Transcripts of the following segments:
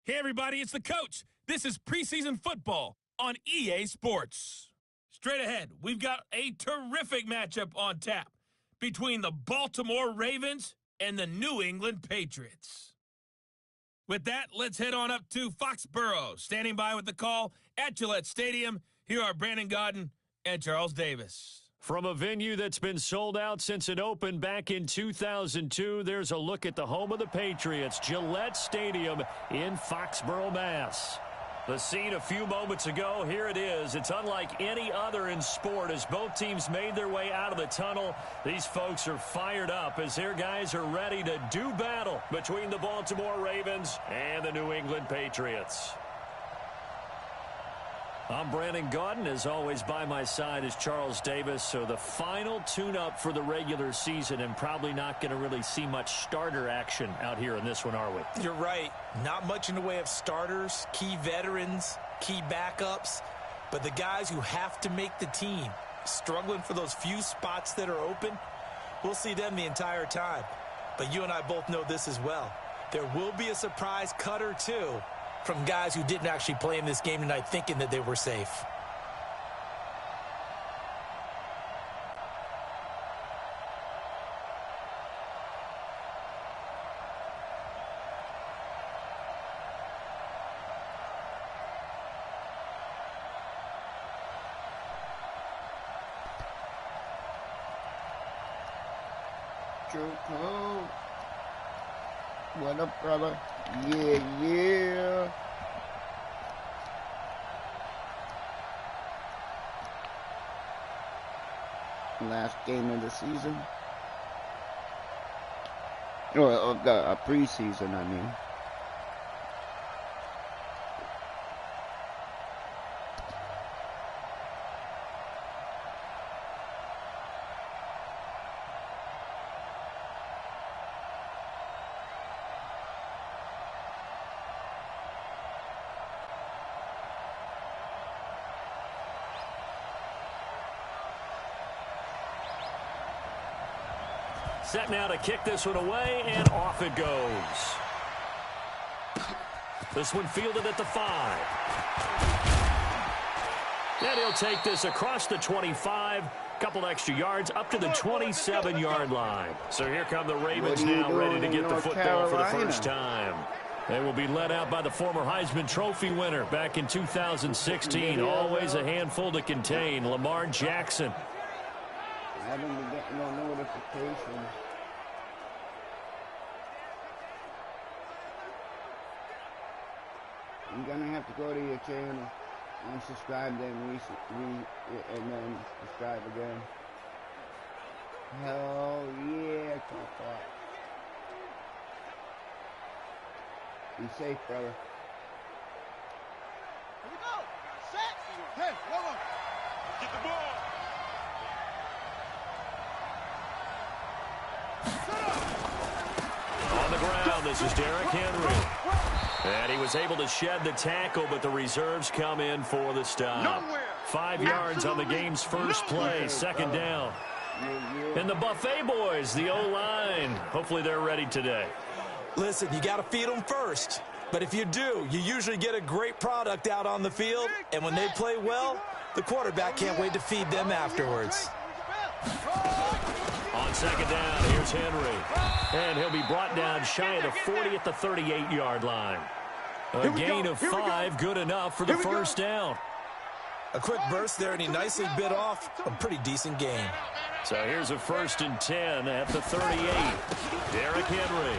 Hey everybody, it's the coach. This is preseason football on EA Sports. Straight ahead, we've got a terrific matchup on tap between the Baltimore Ravens and the New England Patriots. With that, let's head on up to Foxborough. Standing by with the call at Gillette Stadium, here are Brandon Gaudin and Charles Davis. From a venue that's been sold out since it opened back in 2002, there's a look at the home of the Patriots, Gillette Stadium in Foxborough, Mass. The scene a few moments ago, here it is. It's unlike any other in sport as both teams made their way out of the tunnel. These folks are fired up as their guys are ready to do battle between the Baltimore Ravens and the New England Patriots. I'm Brandon Gaudin. As always, by my side is Charles Davis. So the final tune-up for the regular season, and probably not going to really see much starter action out here in this one, are we? You're right. Not much in the way of starters, key veterans, key backups. But the guys who have to make the team, struggling for those few spots that are open, we'll see them the entire time. But you and I both know this as well. There will be a surprise cut or two from guys who didn't actually play in this game tonight thinking that they were safe. Choco. What up, brother? Yeah. Last game of the season. Or of the preseason, I mean. Set now to kick this one away, and off it goes. This one fielded at the 5. And he'll take this across the 25. Couple extra yards up to the 27-yard line. So here come the Ravens now, ready to get the football for the first time. They will be led out by the former Heisman Trophy winner back in 2016. Always a handful to contain, Lamar Jackson. I haven't been getting no notifications. I'm gonna have to go to your channel, unsubscribe, then and then subscribe again. Hell yeah, Papa. Be safe, brother. Here we go. Set. Hey, hold on. Get the ball. On the ground, this is Derrick Henry. And he was able to shed the tackle, but the reserves come in for the stop. 5 yards on the game's first play, second down. And the Buffet boys, the O-line, hopefully they're ready today. Listen, you got to feed them first. But if you do, you usually get a great product out on the field. And when they play well, the quarterback can't wait to feed them afterwards. On second down, here's Henry. And he'll be brought down shy of the 40 at the 38-yard line. A gain of 5, good enough for the first down. A quick burst there, and he nicely bit off a pretty decent gain. So here's a 1st and 10 at the 38. Derrick Henry.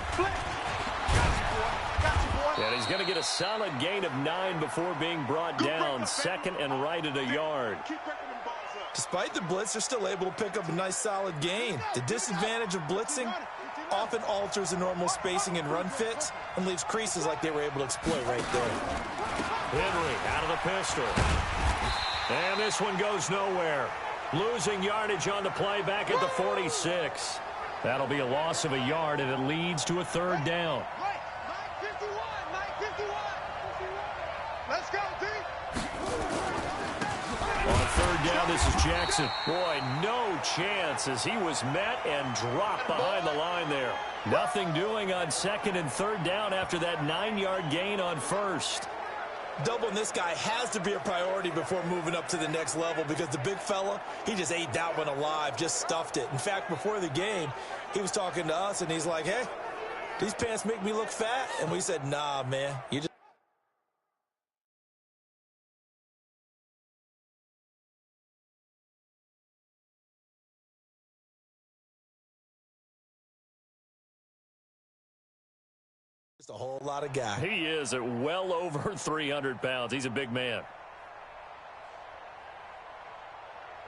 And he's going to get a solid gain of 9 before being brought down. Second and right at a yard. Despite the blitz, they're still able to pick up a nice solid gain. The disadvantage of blitzing often alters the normal spacing and run fits and leaves creases like they were able to exploit right there. Henry out of the pistol. And this one goes nowhere. Losing yardage on the play back at the 46. That'll be a loss of a yard, and it leads to a 3rd down. Let's go, D. On 3rd third down. This is Jackson. Boy, no chance as he was met and dropped behind the line there. Nothing doing on second and third down after that 9-yard gain on first. Doubling this guy has to be a priority before moving up to the next level because the big fella, he just ate that one alive, just stuffed it. In fact, before the game, he was talking to us, and he's like, hey, these pants make me look fat. And we said, nah, man, you just... a whole lot of guy. He is at well over 300 pounds. He's a big man.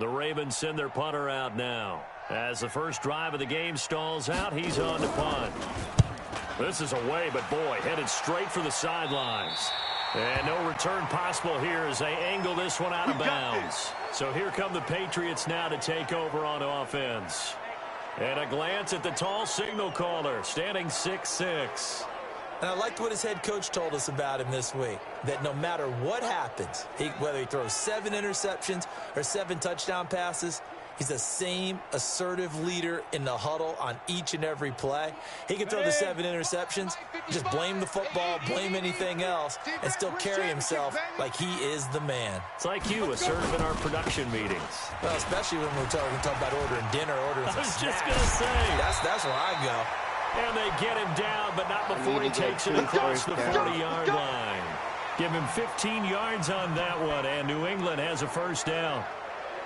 The Ravens send their punter out now. As the first drive of the game stalls out, he's on to punt. This is away, but boy, headed straight for the sidelines. And no return possible here as they angle this one out of bounds. So here come the Patriots now to take over on offense. And a glance at the tall signal caller, standing 6'6". And I liked what his head coach told us about him this week, that no matter what happens, whether he throws 7 interceptions or 7 touchdown passes, he's the same assertive leader in the huddle on each and every play. He can throw the 7 interceptions, just blame the football, blame anything else, and still carry himself like he is the man. It's like you, assertive in our production meetings. Well, especially when we're talking about ordering dinner, ordering some snacks. I was just going to say. That's where I go. And they get him down, but not before he takes it across the 40-yard line. Give him 15 yards on that one, and New England has a first down.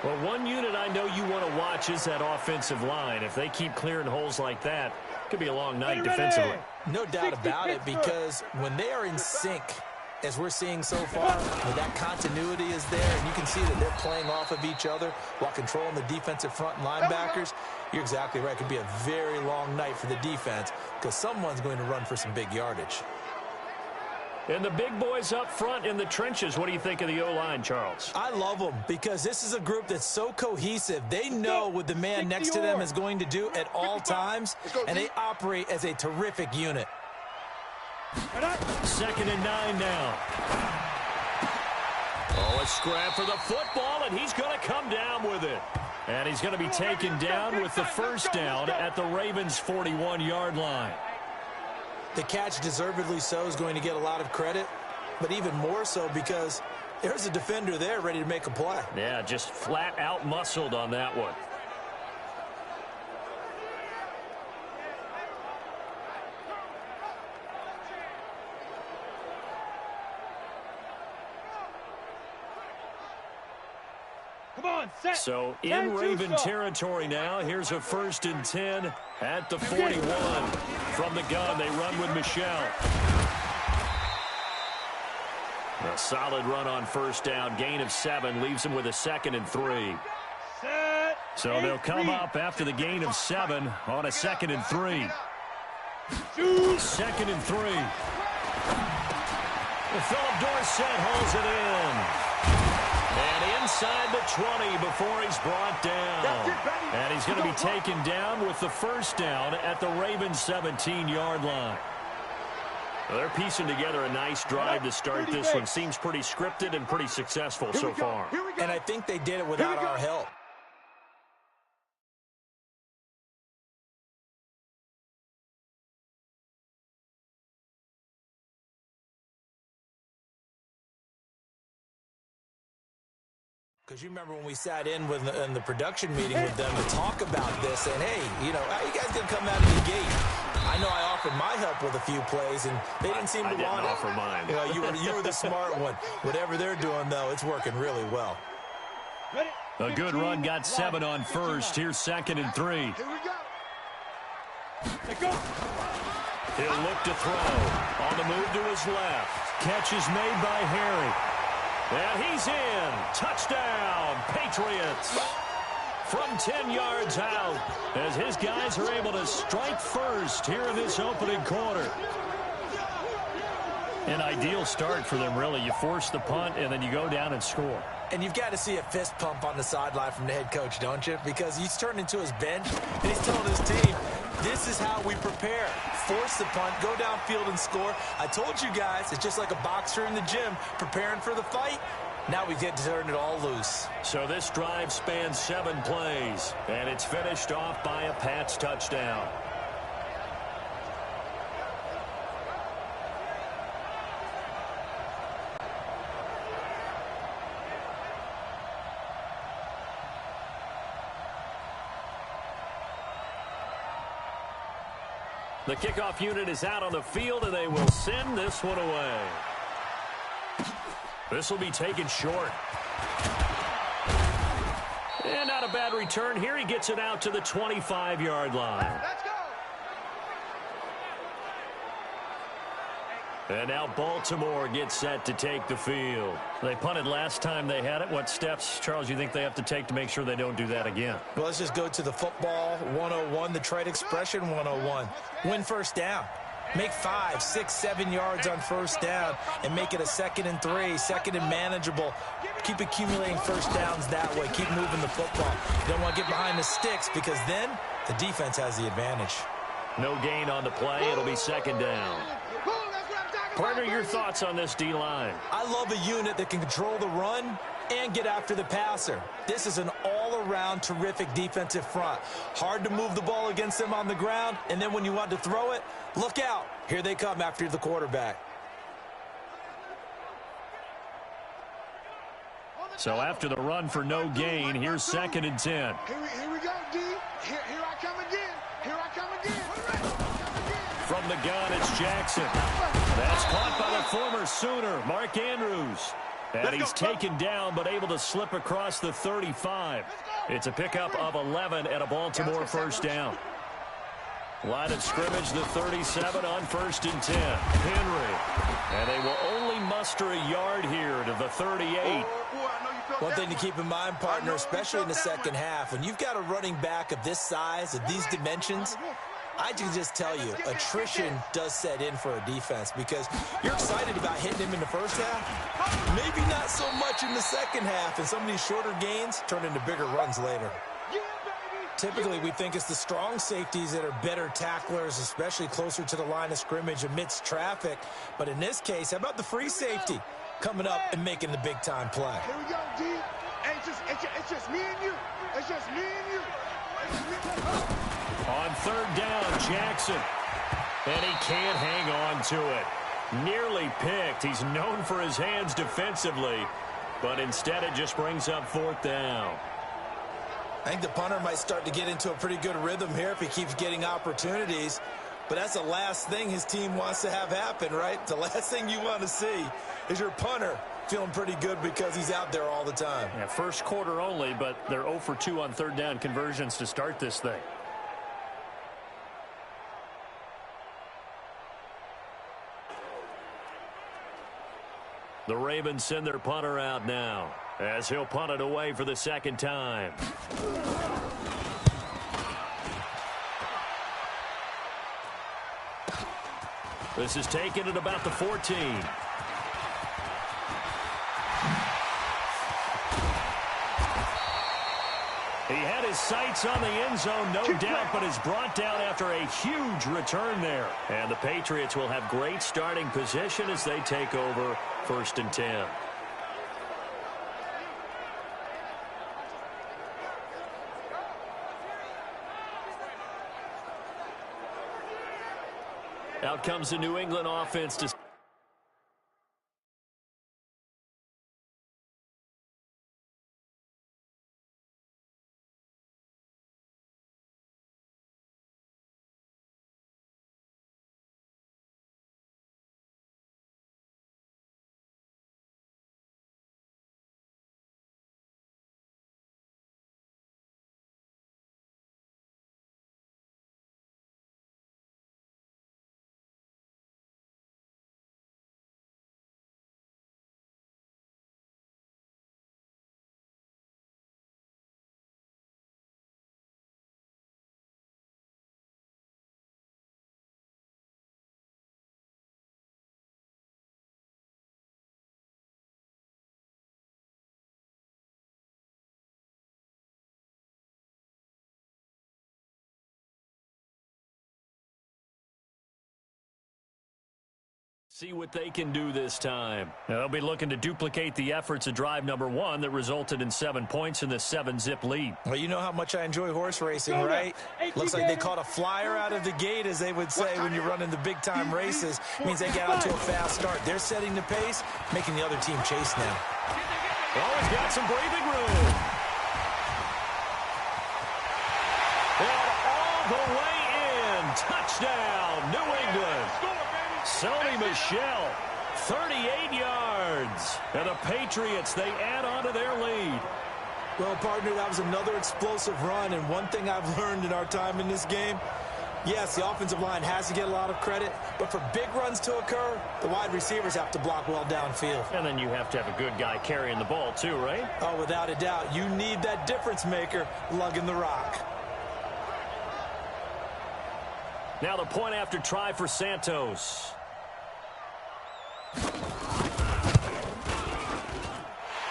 Well, one unit I know you want to watch is that offensive line. If they keep clearing holes like that, it could be a long night defensively. No doubt about it, because when they are in sync, as we're seeing so far, when that continuity is there, and you can see that they're playing off of each other while controlling the defensive front and linebackers, you're exactly right. It could be a very long night for the defense because someone's going to run for some big yardage. And the big boys up front in the trenches, what do you think of the O-line, Charles? I love them because this is a group that's so cohesive. They know what the man next to them is going to do at all times, and they operate as a terrific unit. 2nd and 9 now. Oh, a scrap for the football, and he's going to come down with it. And he's going to be taken down with the first down at the Ravens' 41-yard line. The catch, deservedly so, is going to get a lot of credit, but even more so because there's a defender there ready to make a play. Yeah, just flat out muscled on that one. So in Raven territory now, here's a 1st and 10 at the 41. From the gun, they run with Michelle. A solid run on first down. Gain of 7 leaves them with a 2nd and 3. So they'll come up after the gain of 7 on a 2nd and 3. 2nd and 3. Philip Dorsett holds it in. And inside the 20 before he's brought down. And he's going to be taken down with the first down at the Ravens' 17-yard line. Well, they're piecing together a nice drive to start this one. Seems pretty scripted and pretty successful so far. And I think they did it without our help. Because you remember when we sat in the production meeting with them to talk about this, and hey, you know, how you guys gonna come out of the gate? I know I offered my help with a few plays, and they didn't seem to want it. I didn't offer mine. You know, you were the smart one. Whatever they're doing, though, it's working really well. A good run, got 7 on first. Here's 2nd and 3. Here we go. He'll look to throw. On the move to his left. Catch is made by Harry. And he's in. Touchdown, Patriots. From 10 yards out, as his guys are able to strike first here in this opening quarter. An ideal start for them, really. You force the punt, and then you go down and score. And you've got to see a fist pump on the sideline from the head coach, don't you? Because he's turned into his bench, and he's telling his team, this is how we prepare. Force the punt, go downfield and score. I told you guys, it's just like a boxer in the gym preparing for the fight. Now we get to turn it all loose. So this drive spans 7 plays, and it's finished off by a Pats touchdown. The kickoff unit is out on the field, and they will send this one away. This will be taken short. And not a bad return here. He gets it out to the 25-yard line. Let's go. And now Baltimore gets set to take the field. They punted last time they had it. What steps, Charles, you think they have to take to make sure they don't do that again? Well, let's just go to the football 101, the trade expression 101. Win first down. Make 5, 6, 7 yards on first down and make it a 2nd and 3, 2nd and manageable. Keep accumulating first downs that way. Keep moving the football. You don't want to get behind the sticks because then the defense has the advantage. No gain on the play. It'll be 2nd down. Partner, your thoughts on this D-line? I love a unit that can control the run and get after the passer. This is an all-around terrific defensive front. Hard to move the ball against them on the ground, and then when you want to throw it, look out. Here they come after the quarterback. So after the run for no gain, here's 2nd and 10. Here we go, D. Here I come again. Here I come again. From the gun, it's Jackson. That's caught by the former Sooner, Mark Andrews. And he's taken down, but able to slip across the 35. It's a pickup of 11 and a Baltimore first down. Line of scrimmage, the 37 on 1st and 10. Henry. And they will only muster a yard here to the 38. One thing to keep in mind, partner, especially in the second half, when you've got a running back of this size, of these dimensions, I can just tell you, attrition does set in for a defense because you're excited about hitting him in the first half. Maybe not so much in the second half, and some of these shorter gains turn into bigger runs later. Typically, we think it's the strong safeties that are better tacklers, especially closer to the line of scrimmage amidst traffic. But in this case, how about the free safety coming up and making the big-time play? Here we go, D. Hey, it's just me and you. It's just me and you. On 3rd down, Jackson. And he can't hang on to it. Nearly picked. He's known for his hands defensively, but instead it just brings up 4th down. I think the punter might start to get into a pretty good rhythm here if he keeps getting opportunities. But that's the last thing his team wants to have happen, right? The last thing you want to see is your punter feeling pretty good because he's out there all the time. Yeah, first quarter only, but they're 0 for 2 on 3rd down conversions to start this thing. The Ravens send their punter out now as he'll punt it away for the 2nd time. This is taken at about the 14. He had his sights on the end zone, no doubt, but is brought down after a huge return there. And the Patriots will have great starting position as they take over 1st and 10. Out comes the New England offense to See what they can do this time. They'll be looking to duplicate the efforts of drive number 1 that resulted in 7 points in the 7-zip lead. Well, you know how much I enjoy horse racing, right? Looks like they caught a flyer out of the gate, as they would say when you're running the big-time races. It means they get out to a fast start. They're setting the pace, making the other team chase now. Always got some breathing room. And all the way in. Touchdown, New England. Sony Michel, 38 yards. And the Patriots, they add on to their lead. Well, partner, that was another explosive run, and one thing I've learned in our time in this game, yes, the offensive line has to get a lot of credit, but for big runs to occur, the wide receivers have to block well downfield. And then you have to have a good guy carrying the ball too, right? Oh, without a doubt. You need that difference maker lugging the rock. Now the point after try for Santos.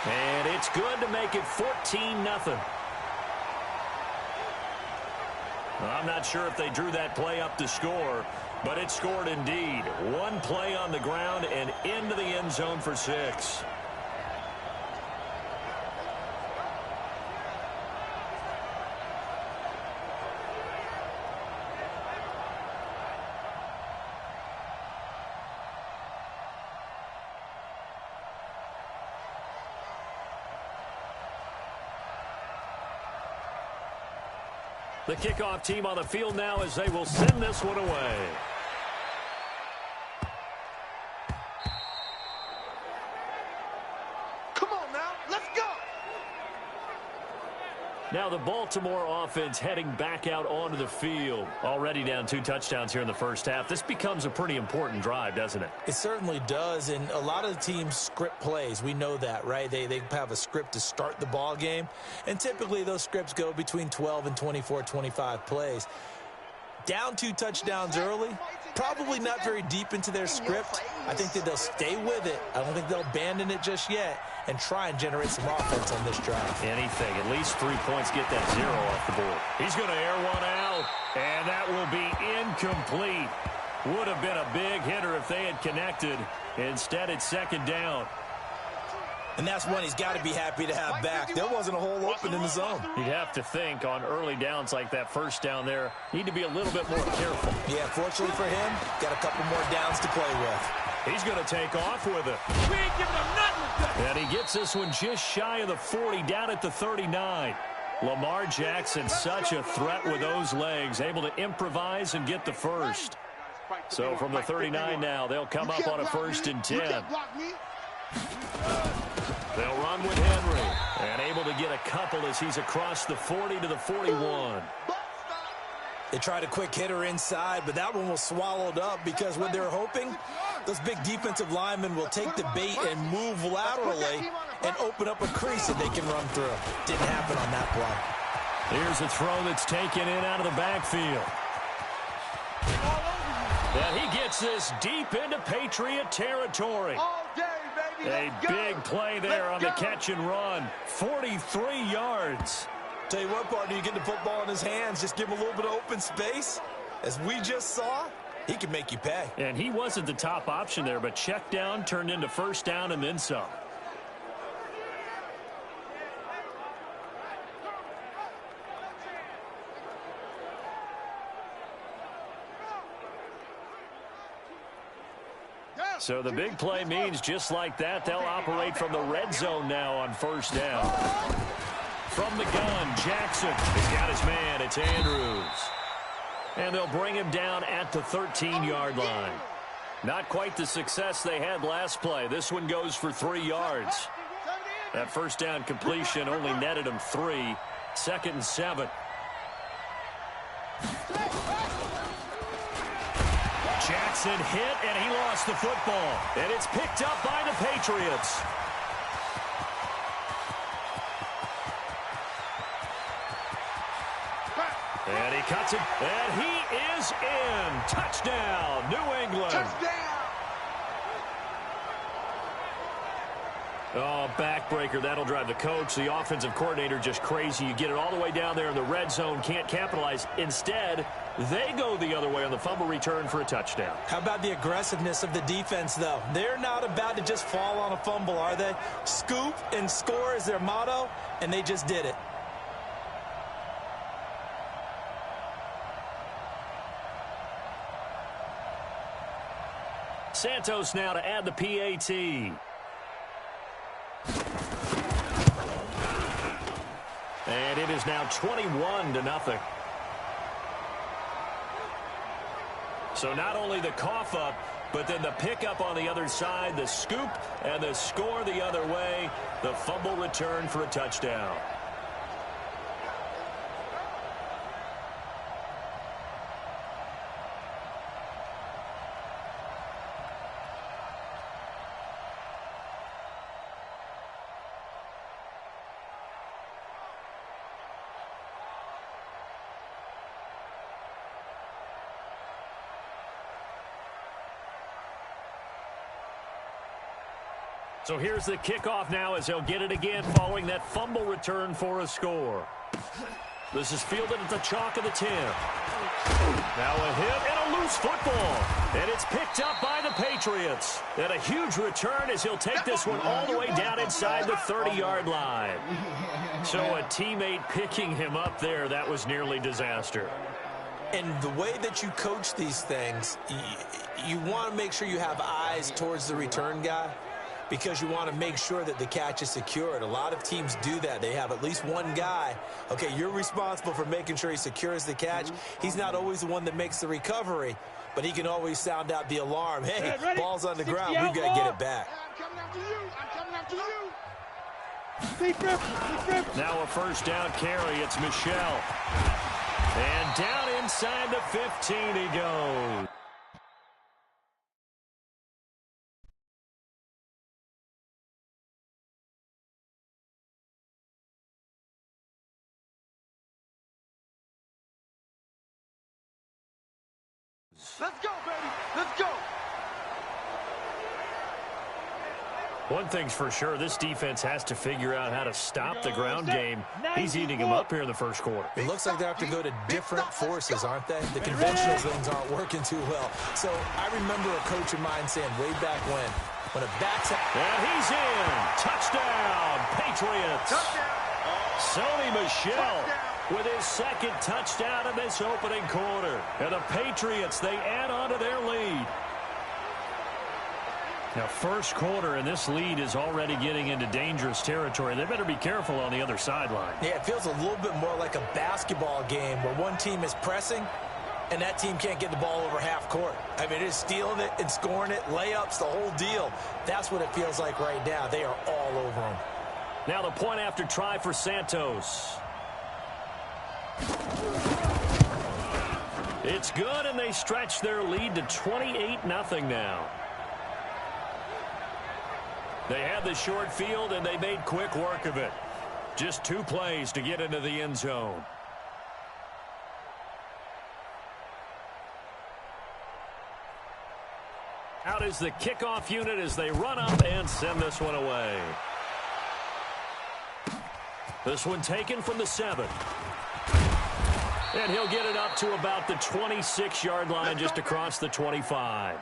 And it's good to make it 14-0. I'm not sure if they drew that play up to score, but it scored indeed. One play on the ground and into the end zone for 6. The kickoff team on the field now as they will send this one away. Come on now, let's go. Now the Baltimore offense heading back out onto the field. Already down 2 touchdowns here in the first half. This becomes a pretty important drive, doesn't it? It certainly does, and a lot of the teams script plays. We know that, right? They have a script to start the ball game, and typically those scripts go between 12 and 24, 25 plays. Down 2 touchdowns early, probably not very deep into their script. I think that they'll stay with it. I don't think they'll abandon it just yet and try and generate some offense on this drive. Anything. At least 3 points, get that 0 off the board. He's going to air one out, and that will be incomplete. Would have been a big hitter if they had connected. Instead, it's second down. And that's one he's got to be happy to have back. There wasn't a hole open in the zone. You'd have to think on early downs like that first down there, need to be a little bit more careful. Yeah, fortunately for him, got a couple more downs to play with. He's going to take off with it. We ain't giving him nothing with that. And he gets this one just shy of the 40, down at the 39. Lamar Jackson, such a threat with those legs, able to improvise and get the first. So from the 39 now, they'll come up on a 1st and 10. They'll run with Henry, and able to get a couple as he's across the 40 to the 41. They tried a quick hitter inside, but that one was swallowed up because what they're hoping, those big defensive linemen will take the bait and move laterally and open up a crease that they can run through. Didn't happen on that play. Here's a throw that's taken in out of the backfield. And he gets this deep into Patriot territory. A big play there on the catch and run. 43 yards. Tell you what, partner, you get the football in his hands, just give him a little bit of open space. As we just saw, he can make you pay. And he wasn't the top option there, but check down turned into first down and then some. So the big play means just like that, they'll operate from the red zone now on first down. From the gun, Jackson has got his man. It's Andrews. And they'll bring him down at the 13-yard line. Not quite the success they had last play. This one goes for 3 yards. That first down completion only netted him 3. 2nd and 7. Jackson hit, and he lost the football. And it's picked up by the Patriots. And he cuts it, and he is in. Touchdown, New England. Touchdown. Oh, backbreaker. That'll drive the coach, the offensive coordinator, just crazy. You get it all the way down there in the red zone, can't capitalize. Instead, They go the other way on the fumble return for a touchdown. How about the aggressiveness of the defense, though? They're not about to just fall on a fumble, are they? Scoop and score is their motto, and they just did it. Santos now to add the PAT. And it is now 21-0. So not only the cough up, but then the pickup on the other side, the scoop, and the score the other way, the fumble return for a touchdown. So here's the kickoff now as they'll get it again following that fumble return for a score. This is fielded at the chalk of the 10. Now a hit and a loose football. And it's picked up by the Patriots. And a huge return as he'll take this one all the way down inside the 30-yard line. So a teammate picking him up there, that was nearly disaster. And the way that you coach these things, you want to make sure you have eyes towards the return guy, because you want to make sure that the catch is secured. A lot of teams do that. They have at least one guy. Okay, you're responsible for making sure he secures the catch. He's not always the one that makes the recovery, but he can always sound out the alarm. Hey, ball's on the ground. We've got to get it back. I'm coming after you. I'm coming after you. Now a first down carry. It's Michel. And down inside the 15 he goes. Let's go, baby. Let's go. One thing's for sure, this defense has to figure out how to stop the ground game. He's eating him up here in the first quarter. It looks like they have to go to different forces, aren't they? The conventional things aren't working too well. So I remember a coach of mine saying way back when a back's out. And he's in. Touchdown, Patriots. Sony Michel with his second touchdown in this opening quarter. And the Patriots, they add on to their lead. Now, first quarter, and this lead is already getting into dangerous territory. They better be careful on the other sideline. Yeah, it feels a little bit more like a basketball game where one team is pressing and that team can't get the ball over half court. I mean, it is stealing it and scoring it, layups, the whole deal. That's what it feels like right now. They are all over them. Now the point after try for Santos. It's good, and they stretch their lead to 28-0 now. They had the short field, and they made quick work of it. Just 2 plays to get into the end zone. Out is the kickoff unit as they run up and send this one away. This one taken from the 7. And he'll get it up to about the 26-yard line, just across the 25.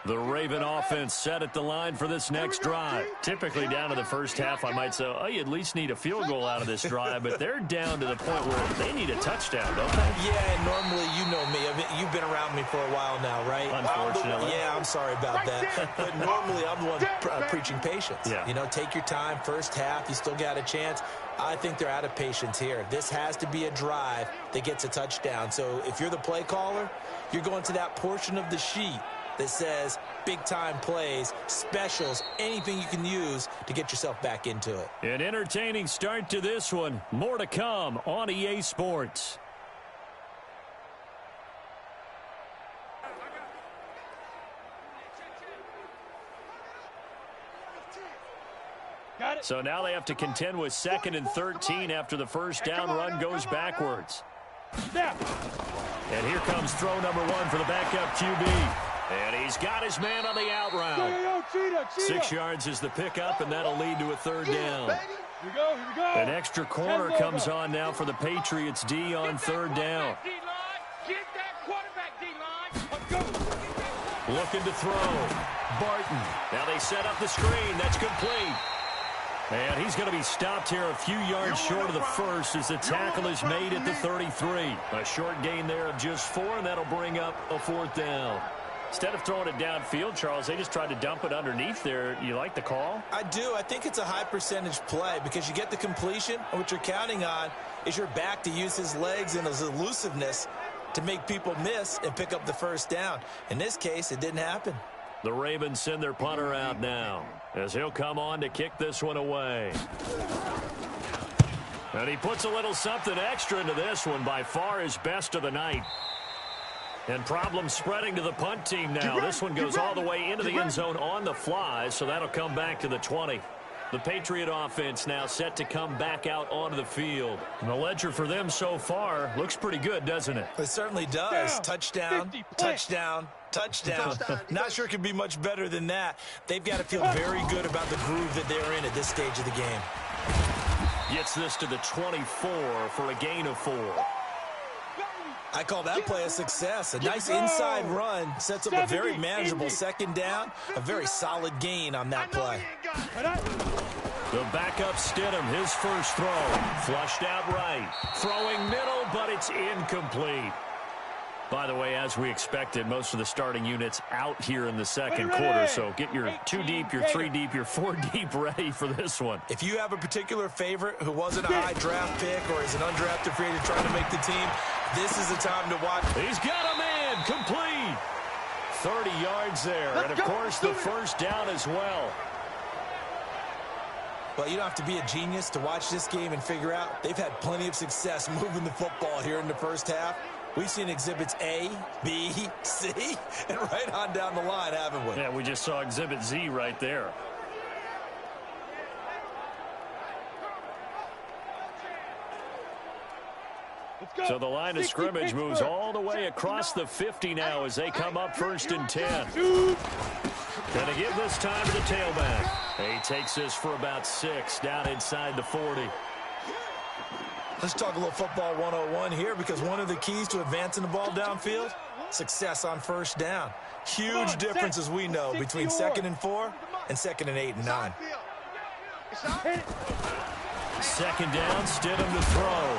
The Raven offense set at the line for this next drive. Typically down to the first half, I might say, oh, you at least need a field goal out of this drive, but they're down to the point where they need a touchdown, don't they? Yeah, and normally, you know me. You've been around me for a while now, right? Unfortunately. Yeah, I'm sorry about that. But normally, I'm the one preaching patience. Yeah. You know, take your time. First half, you still got a chance. I think they're out of patience here. This has to be a drive that gets a touchdown. So if you're the play caller, you're going to that portion of the sheet that says big-time plays, specials, anything you can use to get yourself back into it. An entertaining start to this one. More to come on EA Sports. So now they have to contend with 2nd and 13 after the first down run goes backwards. And here comes throw number 1 for the backup QB. And he's got his man on the out route. 6 yards is the pickup, and that'll lead to a 3rd down. Here we go, here we go. An extra corner comes on now for the Patriots D on third down. Get that quarterback, D-line. Let's go. Looking to throw. Barton. Now they set up the screen. That's complete. And he's going to be stopped here a few yards short of the first as the tackle is made at the 33. A short gain there of just 4, and that'll bring up a 4th down. Instead of throwing it downfield, Charles, they just tried to dump it underneath there. You like the call? I do. I think it's a high percentage play because you get the completion, and what you're counting on is your back to use his legs and his elusiveness to make people miss and pick up the first down. In this case, it didn't happen. The Ravens send their punter out now as he'll come on to kick this one away. And he puts a little something extra into this one, by far his best of the night. And problems spreading to the punt team now. This one goes all the way into the end zone on the fly, so that'll come back to the 20. The Patriot offense now set to come back out onto the field. And the ledger for them so far looks pretty good, doesn't it? It certainly does. Touchdown, touchdown, touchdown. Not sure it could be much better than that. They've got to feel very good about the groove that they're in at this stage of the game. Gets this to the 24 for a gain of 4. I call that play a success. A nice inside run sets up a very manageable second down. A very solid gain on that play. The backup Stidham, his first throw. Flushed out right. Throwing middle, but it's incomplete. By the way, as we expected, most of the starting units out here in the second quarter. So get your 2 deep, your 3 deep, your 4 deep ready for this one. If you have a particular favorite who wasn't a high draft pick or is an undrafted free agent trying to make the team, this is the time to watch. He's got a man. Complete. 30 yards there. And, of course, the first down as well. Well, you don't have to be a genius to watch this game and figure out they've had plenty of success moving the football here in the first half. We've seen exhibits A, B, C, and right on down the line, haven't we? Yeah, we just saw exhibit Z right there. So the line of scrimmage moves all the way across the 50 now as they come up 1st and 10. Going to give this time to the tailback. He takes this for about 6 down inside the 40. Let's talk a little football 101 here, because one of the keys to advancing the ball downfield, success on first down. Huge difference, as we know, between 2nd and 4 and 2nd and 8 and 9. 2nd down, Stidham to throw.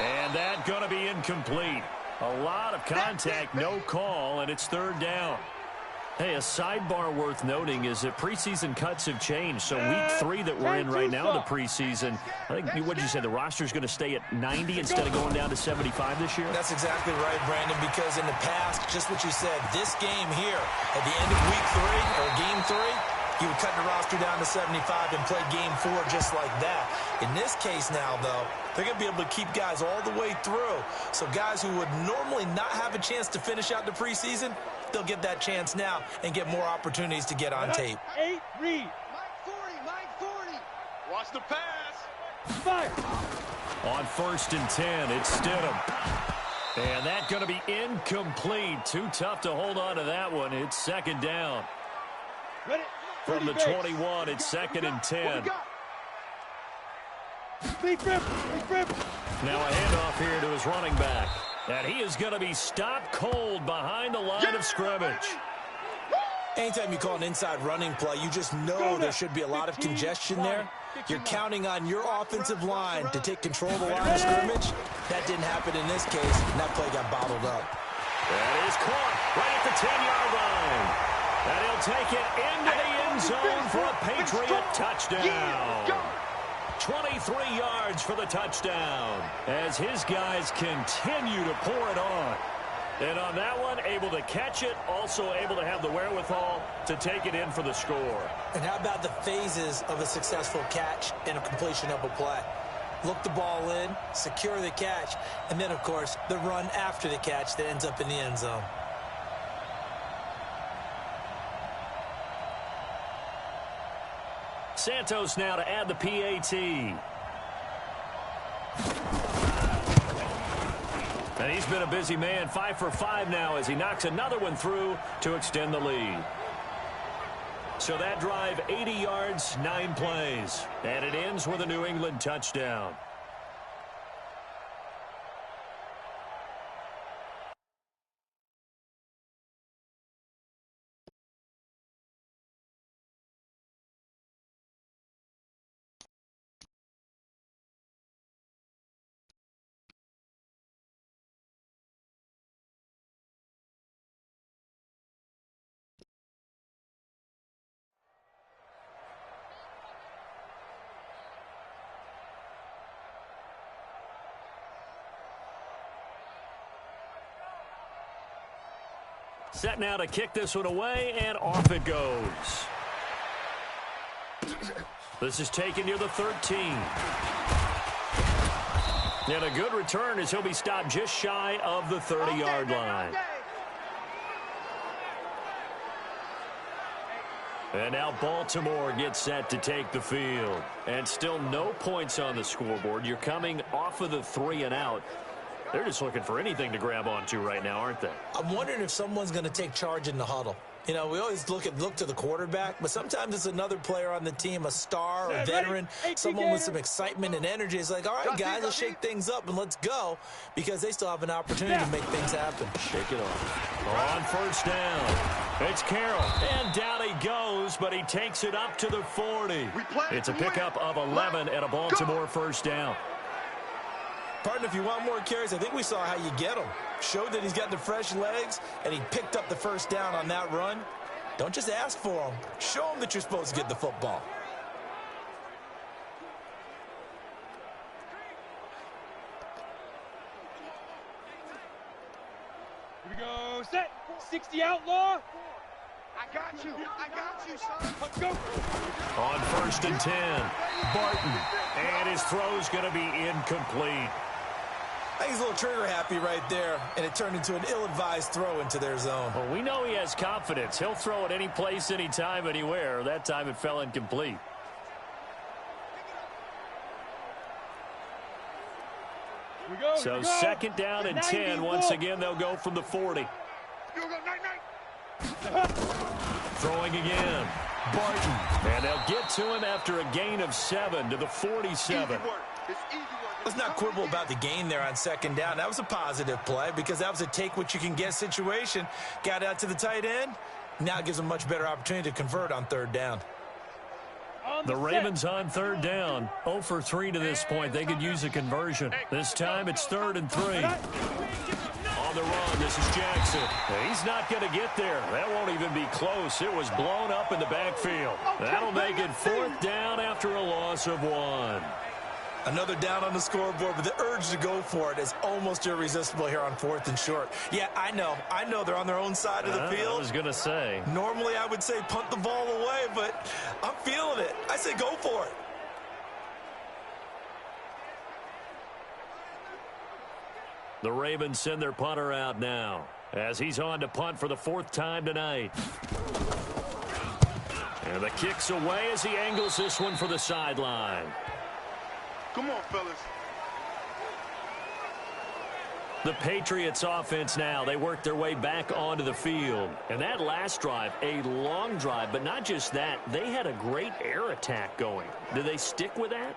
And that going to be incomplete. A lot of contact, no call, and it's 3rd down. Hey, a sidebar worth noting is that preseason cuts have changed. So week 3 that we're in right now, the preseason, I think, what did you say, the roster's going to stay at 90 instead of going down to 75 this year? That's exactly right, Brandon, because in the past, just what you said, this game here, at the end of week 3, or game 3, you would cut the roster down to 75 and play game 4 just like that. In this case now, though, they're going to be able to keep guys all the way through. So guys who would normally not have a chance to finish out the preseason, they'll get that chance now and get more opportunities to get on tape. 8, read. Mike 40. Watch the pass. Fire. On 1st and 10, it's Stidham. And that's going to be incomplete. Too tough to hold on to that one. It's 2nd down. Ready. From the 21, it's 2nd and 10. Now a handoff here to his running back. And he is going to be stopped cold behind the line of scrimmage. Anytime you call an inside running play, you just know there should be a lot of congestion there. You're counting on your offensive line to take control of the line of scrimmage. That didn't happen in this case, and that play got bottled up. That is caught right at the 10-yard line. And he'll take it into the end zone for a Patriot touchdown. 23 yards for the touchdown as his guys continue to pour it on. And on that one, able to catch it, also able to have the wherewithal to take it in for the score. And how about the phases of a successful catch and a completion of a play? Look the ball in, secure the catch, and then, of course, the run after the catch that ends up in the end zone. Santos now to add the PAT. And he's been a busy man, 5 for 5 now as he knocks another one through to extend the lead. So that drive, 80 yards, 9 plays. And it ends with a New England touchdown. Set now to kick this one away, and off it goes. This is taken near the 13. And a good return as he'll be stopped just shy of the 30-yard line. And now Baltimore gets set to take the field. And still no points on the scoreboard. You're coming off of the 3 and out. They're just looking for anything to grab onto right now, aren't they? I'm wondering if someone's going to take charge in the huddle. You know, we always look to the quarterback, but sometimes it's another player on the team, a star, a veteran, someone with some excitement and energy. It's like, all right, guys, let's shake things up and let's go, because they still have an opportunity to make things happen. Shake it off. On first down, it's Carroll, and down he goes, but he takes it up to the 40. It's a pickup of 11 and a Baltimore first down. Partner, if you want more carries, I think we saw how you get them. Showed that he's got the fresh legs, and he picked up the first down on that run. Don't just ask for them. Show them that you're supposed to get the football. Here we go. Set. 60 outlaw. I got you, son. Let's go. On first and 10, Barton. And his throw's going to be incomplete. I think he's a little trigger happy right there, and it turned into an ill-advised throw into their zone. Well, we know he has confidence. He'll throw it any place, anytime, anywhere. That time it fell incomplete. Here we go. So second down and 10. Once again, they'll go from the 40. Throwing again. Barton. And they'll get to him after a gain of 7 to the 47. Let's not quibble about the gain there on second down. That was a positive play because that was a take-what-you-can-get situation. Got out to the tight end. Now gives them a much better opportunity to convert on third down. The Ravens on third down. 0 for 3 to this point. They could use a conversion. This time it's 3rd and 3. On the run, this is Jackson. He's not going to get there. That won't even be close. It was blown up in the backfield. That'll make it 4th down after a loss of 1. Another down on the scoreboard, but the urge to go for it is almost irresistible here on 4th and short. Yeah, I know they're on their own side of the field. I was going to say. Normally I would say punt the ball away, but I'm feeling it. I say go for it. The Ravens send their punter out now as he's on to punt for the 4th time tonight. And the kick's away as he angles this one for the sideline. Come on, fellas. The Patriots offense now, they work their way back onto the field. And that last drive, a long drive, but not just that, they had a great air attack going. Do they stick with that?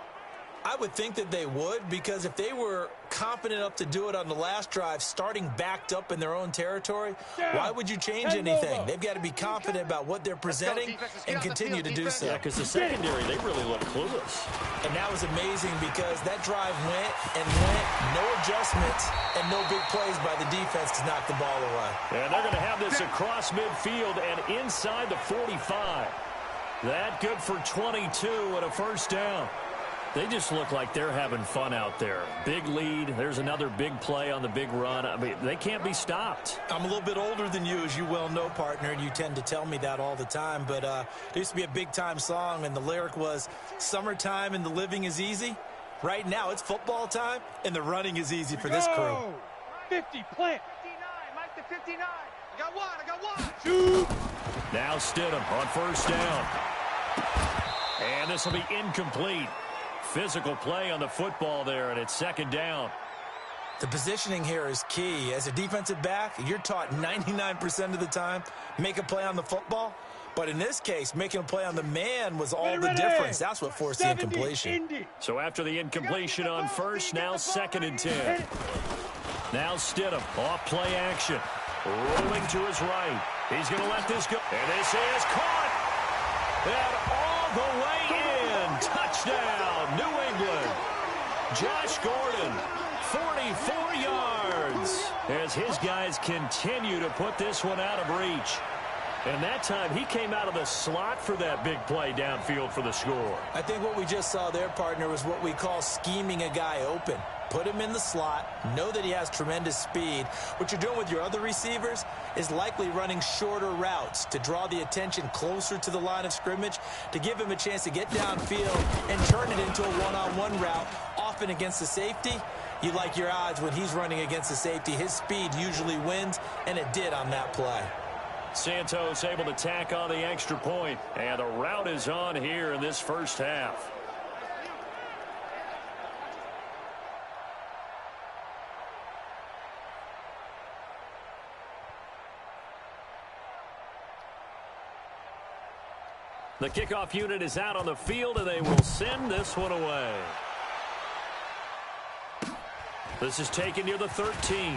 I would think that they would, because if they were confident enough to do it on the last drive, starting backed up in their own territory, why would you change anything? They've got to be confident about what they're presenting and continue to do so. Yeah, because the secondary, they really look clueless. And that was amazing because that drive went and went, no adjustments, and no big plays by the defense to knock the ball away. And they're going to have this across midfield and inside the 45. That good for 22 and a first down. They just look like they're having fun out there. Big lead. There's another big play on the big run. I mean, they can't be stopped. I'm a little bit older than you, as you well know, partner, and you tend to tell me that all the time. But there used to be a big-time song, and the lyric was, "Summertime and the living is easy." Right now, it's football time, and the running is easy for this crew. 50, plant. 59, Mike the 59. I got one. Shoot. Now Stidham on first down. And this will be incomplete. Physical play on the football there, and it's second down. The positioning here is key. As a defensive back, you're taught 99% of the time, make a play on the football. But in this case, making a play on the man was all the difference. That's what forced the incompletion. So after the incompletion on first, now 2nd and 10. Now Stidham, off play action. Rolling to his right. He's going to let this go. And this is caught. And all the way in. Touchdown, New England. Josh Gordon, 44 yards. As his guys continue to put this one out of reach. And that time, he came out of the slot for that big play downfield for the score. I think what we just saw there, partner, was what we call scheming a guy open. Put him in the slot, know that he has tremendous speed. What you're doing with your other receivers is likely running shorter routes to draw the attention closer to the line of scrimmage, to give him a chance to get downfield and turn it into a one-on-one route, often against the safety. You like your odds when he's running against the safety. His speed usually wins, and it did on that play. Santos able to tack on the extra point, and the route is on here in this first half. The kickoff unit is out on the field, and they will send this one away. This is taken near the 13.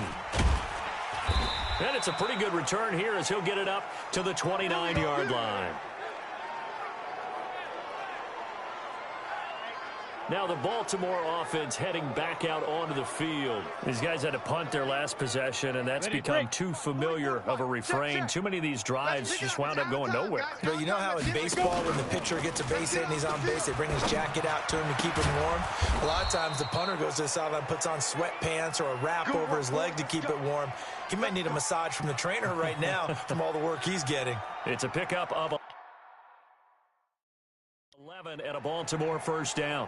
And it's a pretty good return here as he'll get it up to the 29-yard line. Now the Baltimore offense heading back out onto the field. These guys had to punt their last possession, and that's become too familiar of a refrain. Too many of these drives just wound up going nowhere. But you know how in baseball, when the pitcher gets a base hit and he's on base, they bring his jacket out to him to keep him warm? A lot of times the punter goes to the sideline, puts on sweatpants or a wrap over his leg to keep it warm. He might need a massage from the trainer right now from all the work he's getting. It's a pickup of 11 and a Baltimore first down.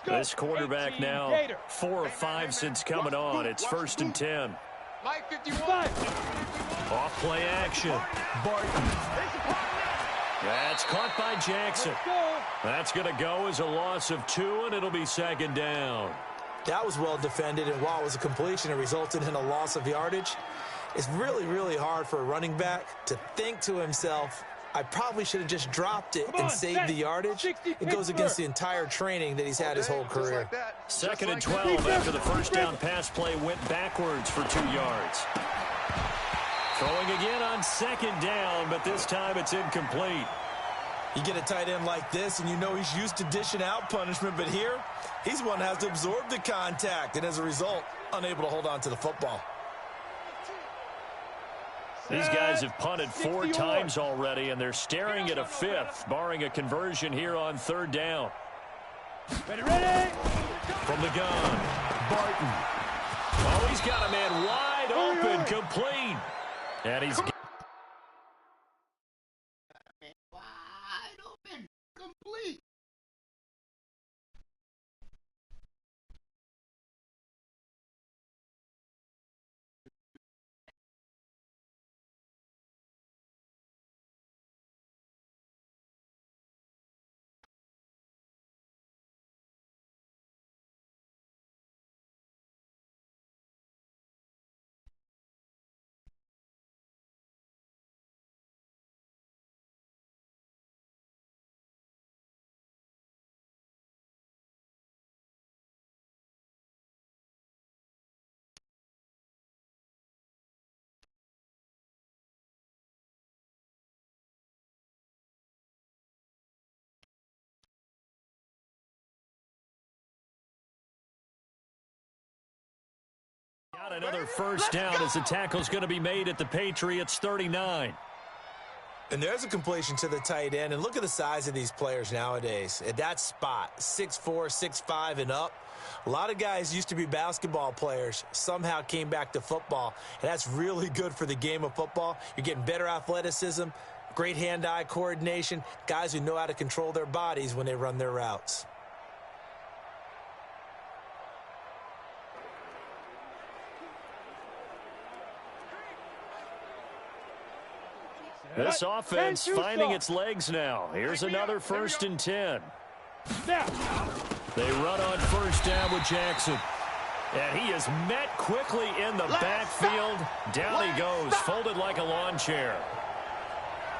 This quarterback now 4 of 5 since coming on. It's 1st and 10. Off play action. Barton. That's caught by Jackson. That's going to go as a loss of 2, and it'll be 2nd down. That was well defended, and while it was a completion, it resulted in a loss of yardage. It's really, really hard for a running back to think to himself, I probably should have just dropped it and saved the yardage. It goes against the entire training that he's had his whole career. 2nd and 12 after the first down pass play went backwards for 2 yards. Throwing again on 2nd down, but this time it's incomplete. You get a tight end like this, and you know he's used to dishing out punishment, but here, he's one that has to absorb the contact, and as a result, unable to hold on to the football. These guys have punted 4 times already, and they're staring at a 5th, barring a conversion here on 3rd down. Ready? From the gun, Barton. Oh, he's got a man wide open, complete. And he's... Wide open, complete. Got another first down as the tackle's going to be made at the Patriots 39. And there's a completion to the tight end. And look at the size of these players nowadays. At that spot, 6'4", 6'5", and up. A lot of guys used to be basketball players, somehow came back to football. And that's really good for the game of football. You're getting better athleticism, great hand-eye coordination, guys who know how to control their bodies when they run their routes. This offense finding its legs now. Here's another 1st and 10. They run on 1st down with Jackson. And he is met quickly in the backfield. Down he goes, folded like a lawn chair.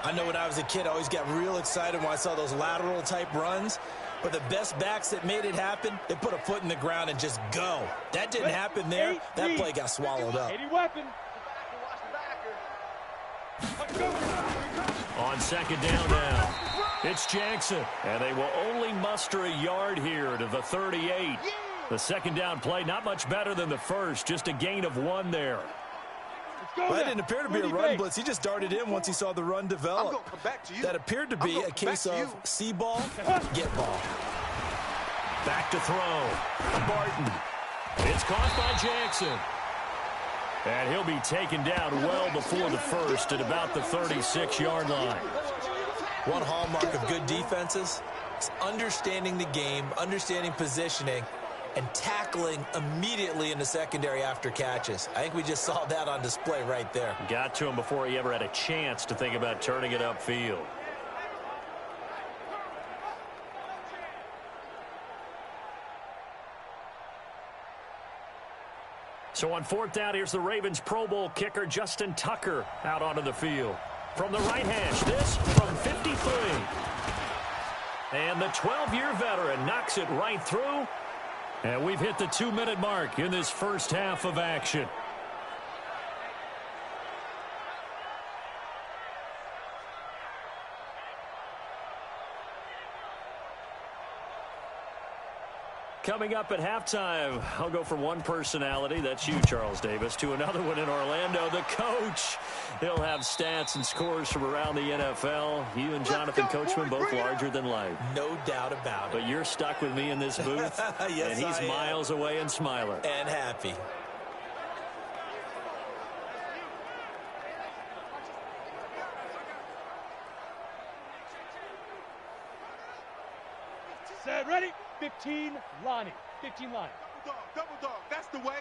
I know when I was a kid, I always got real excited when I saw those lateral-type runs. But the best backs that made it happen, they put a foot in the ground and just go. That didn't happen there. That play got swallowed up. Weapon. On second down now, it's Jackson. And they will only muster a yard here to the 38. The second down play, not much better than the first, just a gain of 1 there. Well, that didn't appear to be a run blitz. He just darted in once he saw the run develop. That appeared to be a case of see ball, get ball. Back to throw. Barton. It's caught by Jackson. And he'll be taken down well before the first at about the 36-yard line. One hallmark of good defenses is understanding the game, understanding positioning, and tackling immediately in the secondary after catches. I think we just saw that on display right there. Got to him before he ever had a chance to think about turning it upfield. So on fourth down, here's the Ravens Pro Bowl kicker Justin Tucker out onto the field. From the right hash, this from 53. And the 12-year veteran knocks it right through. And we've hit the 2-minute mark in this first half of action. Coming up at halftime, I'll go from one personality, that's you, Charles Davis, to another one in Orlando, the coach. He'll have stats and scores from around the NFL. You and Jonathan Coachman both larger than life. No doubt about it. But you're stuck with me in this booth, yes, and he's miles away and smiling. And happy. Set, ready? 15, Lonnie. 15, Lonnie. Double dog, that's the way.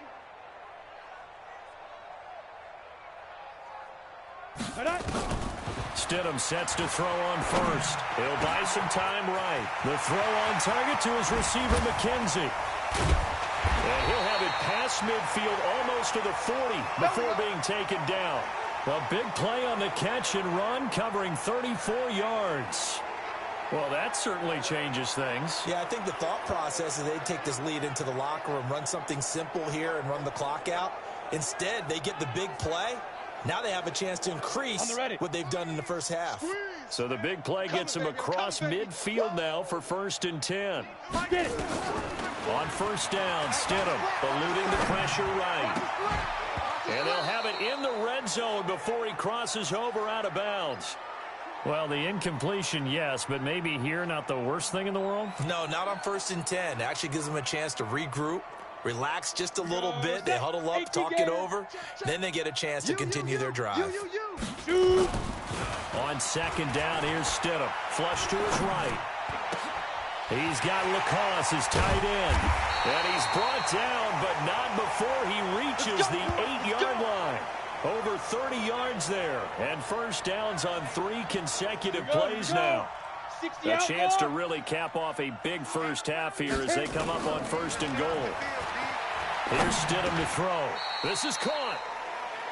Stidham sets to throw on first. He'll buy some time right. The throw on target to his receiver, McKenzie. And he'll have it past midfield almost to the 40 before being taken down. A big play on the catch and run, covering 34 yards. Well, that certainly changes things. Yeah, I think the thought process is they'd take this lead into the locker room, run something simple here and run the clock out. Instead, they get the big play. Now they have a chance to increase what they've done in the first half. So the big play gets him across midfield now for 1st and 10. On first down, Stidham eluding the pressure right. And they'll have it in the red zone before he crosses over out of bounds. Well, the incompletion, yes, but maybe here not the worst thing in the world? No, not on 1st and 10. It actually gives them a chance to regroup, relax just a little bit. They huddle up, talk it over. Then they get a chance to continue their drive. On second down, here's Stidham. Flush to his right. He's got Lacoste, his tight end. And he's brought down, but not before he reaches the 8-yard line. Over 30 yards there. And first downs on 3 consecutive plays now. A chance to really cap off a big first half here as they come up on 1st and goal. Here's Stidham to throw. This is caught.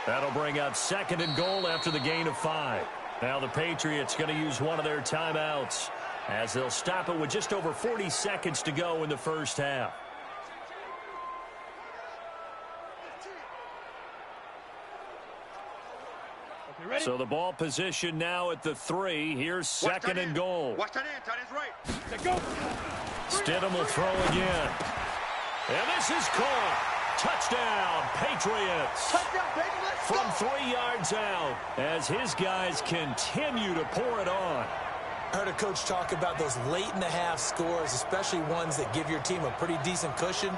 That'll bring up 2nd and goal after the gain of 5. Now the Patriots going to use one of their timeouts as they'll stop it with just over 40 seconds to go in the first half. So the ball position now at the 3. Here's 2nd and goal. Watch that in, tight end's right. Let go. Stidham will throw again. And this is caught. Touchdown, Patriots. Touchdown, baby, let's From 3 yards out as his guys continue to pour it on. I heard a coach talk about those late-in-the-half scores, especially ones that give your team a pretty decent cushion.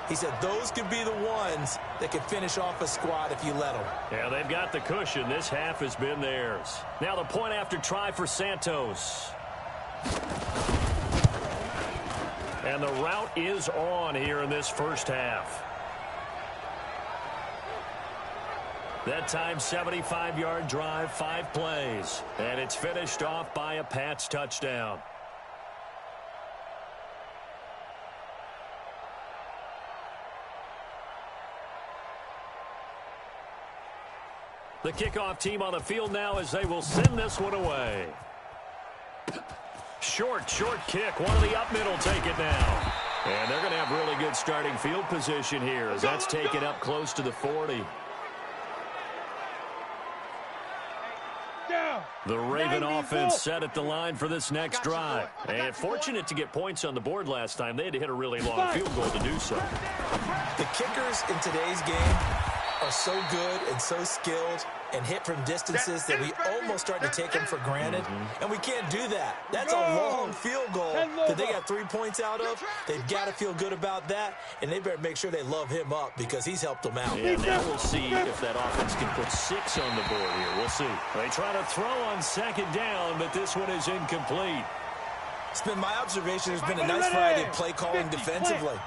He said those could be the ones that could finish off a squad if you let them. Yeah, they've got the cushion. This half has been theirs. Now the point after try for Santos. And the route is on here in this first half. That time, 75-yard drive, 5 plays. And it's finished off by a Pats touchdown. The kickoff team on the field now as they will send this one away. Short kick. One of the up middle take it now. And they're going to have really good starting field position here as that's taken up close to the 40. The Raven offense set at the line for this next drive. And fortunate to get points on the board last time. They had to hit a really long field goal to do so. The kickers in today's game are so good and so skilled and hit from distances that we almost start to take them for granted. And we can't do that. That's a long field goal that they got 3 points out of. They've got to feel good about that, and they better make sure they love him up because he's helped them out. And now we'll see if that offense can put 6 on the board here. We'll see. They try to throw on second down, but this one is incomplete. It's been my observation. There's been a nice variety of play calling defensively.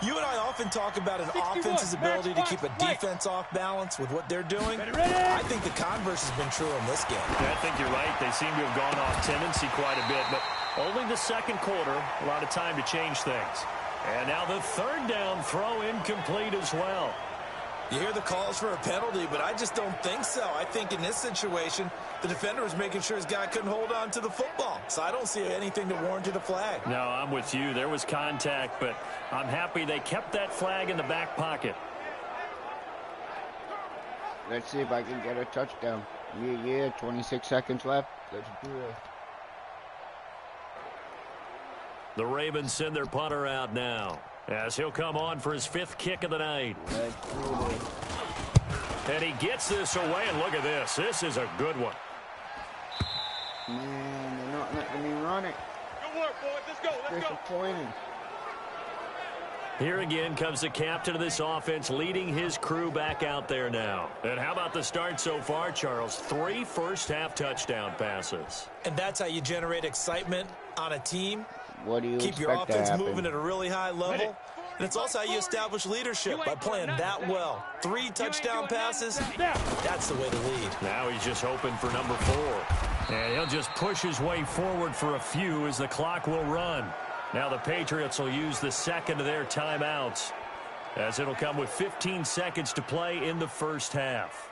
You and I often talk about an offense's ability to keep a defense off balance with what they're doing. I think the converse has been true in this game. Yeah, I think you're right. They seem to have gone off tendency quite a bit, but only the second quarter, a lot of time to change things. And now the third down throw incomplete as well. You hear the calls for a penalty, but I just don't think so. I think in this situation, the defender was making sure his guy couldn't hold on to the football. So I don't see anything that warranted a flag. No, I'm with you. There was contact, but I'm happy they kept that flag in the back pocket. Let's see if I can get a touchdown. Yeah, 26 seconds left. Let's do it. The Ravens send their punter out now, as he'll come on for his 5th kick of the night. Let's do it. And he gets this away, and look at this. This is a good one. Man, they're not letting me run it. Good work, boys. Let's go. Let's go. Disappointing. Here again comes the captain of this offense leading his crew back out there now. And how about the start so far, Charles? 3 first-half touchdown passes. And that's how you generate excitement on a team. What do you Keep your expect to offense happen? moving at a really high level. And it's also how you establish leadership by playing that well. 3 touchdown passes, that's the way to lead. Now he's just hoping for number 4. And he'll just push his way forward for a few as the clock will run. Now the Patriots will use the second of their timeouts, as it'll come with 15 seconds to play in the first half.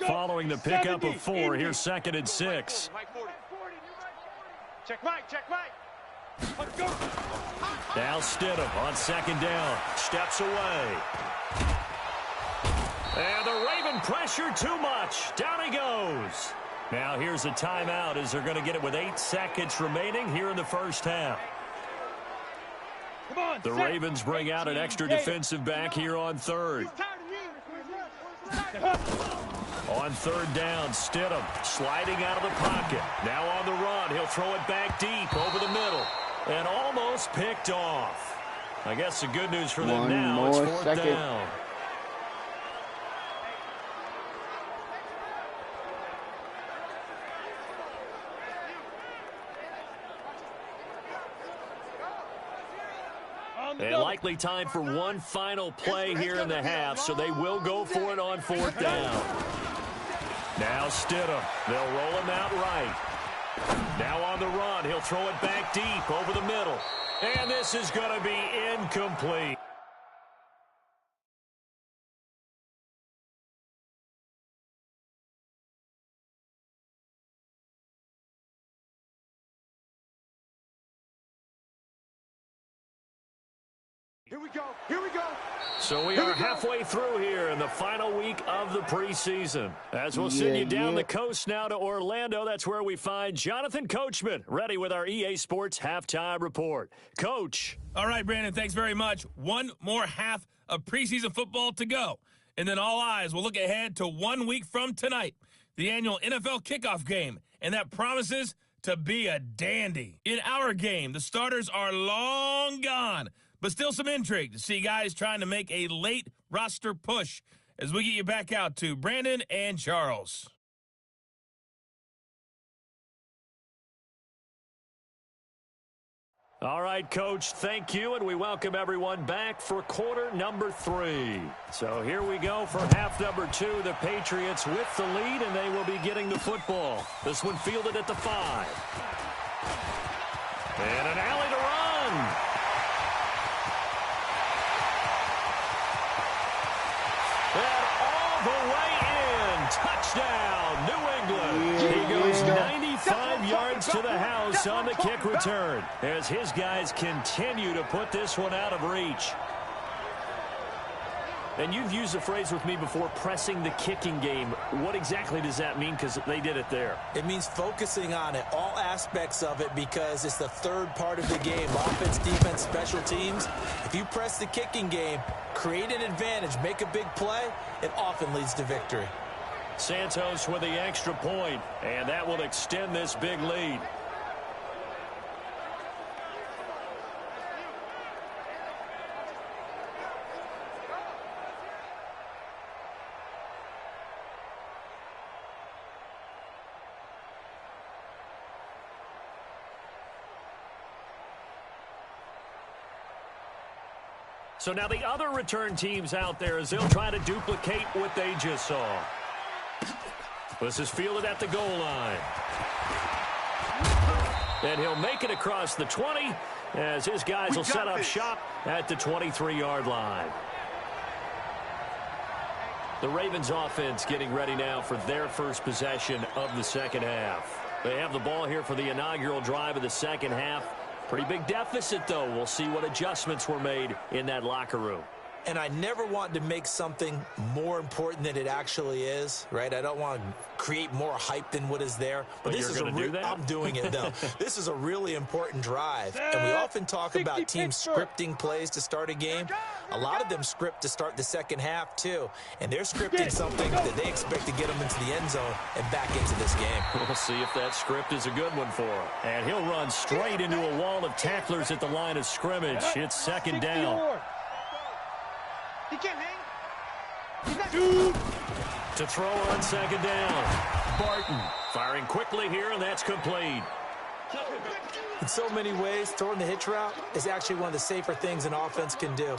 Following the pickup of 4, here's 2nd and 6. Check Mike. Let's go. Now Stidham on 2nd down. Steps away. And the Raven pressure too much. Down he goes. Now here's a timeout as they're going to get it with 8 seconds remaining here in the first half. The Ravens bring out an extra defensive back here on 3rd. On 3rd down, Stidham sliding out of the pocket. Now on the run, he'll throw it back deep over the middle. And almost picked off. I guess the good news for them now, it's 4th down. And likely time for one final play here in the half, so they will go for it on 4th down. Now Stidham, they'll roll him out right. Now on the run, he'll throw it back deep over the middle. And this is going to be incomplete. Here we go. Here we go. So we are halfway through here in the final week of the preseason. As we'll send you down the coast now to Orlando, that's where we find Jonathan Coachman, ready with our EA Sports Halftime Report. Coach. All right, Brandon, thanks very much. One more half of preseason football to go. And then all eyes will look ahead to 1 week from tonight, the annual NFL kickoff game. And that promises to be a dandy. In our game, the starters are long gone, but still some intrigue to see guys trying to make a late roster push as we get you back out to Brandon and Charles. All right, Coach, thank you, and we welcome everyone back for quarter number 3. So here we go for half number 2. The Patriots with the lead, and they will be getting the football. This one fielded at the 5. And an alley to run. kick return as his guys continue to put this one out of reach. And you've used the phrase with me before, pressing the kicking game. What exactly does that mean? Because they did it there. It means focusing on it, all aspects of it, because it's the third part of the game. Offense, defense, special teams. If you press the kicking game, create an advantage, make a big play, it often leads to victory. Santos with the extra point, and that will extend this big lead. So now the other return teams out there as they'll try to duplicate what they just saw. This is fielded at the goal line. And he'll make it across the 20 as his guys will set up shop at the 23-yard line. The Ravens offense getting ready now for their first possession of the second half. They have the ball here for the inaugural drive of the second half. Pretty big deficit, though. We'll see what adjustments were made in that locker room. And I never want to make something more important than it actually is, right? I don't want to create more hype than what is there. But this is I'm doing it, though. This is a really important drive. And we often talk about teams scripting plays to start a game. A lot of them script to start the second half, too. And they're scripting something that they expect to get them into the end zone and back into this game. We'll see if that script is a good one for him. And he'll run straight into a wall of tacklers at the line of scrimmage. It's second down. He can't hang. To throw on second down. Barton firing quickly here, and that's complete. In so many ways, throwing the hitch route is actually one of the safer things an offense can do.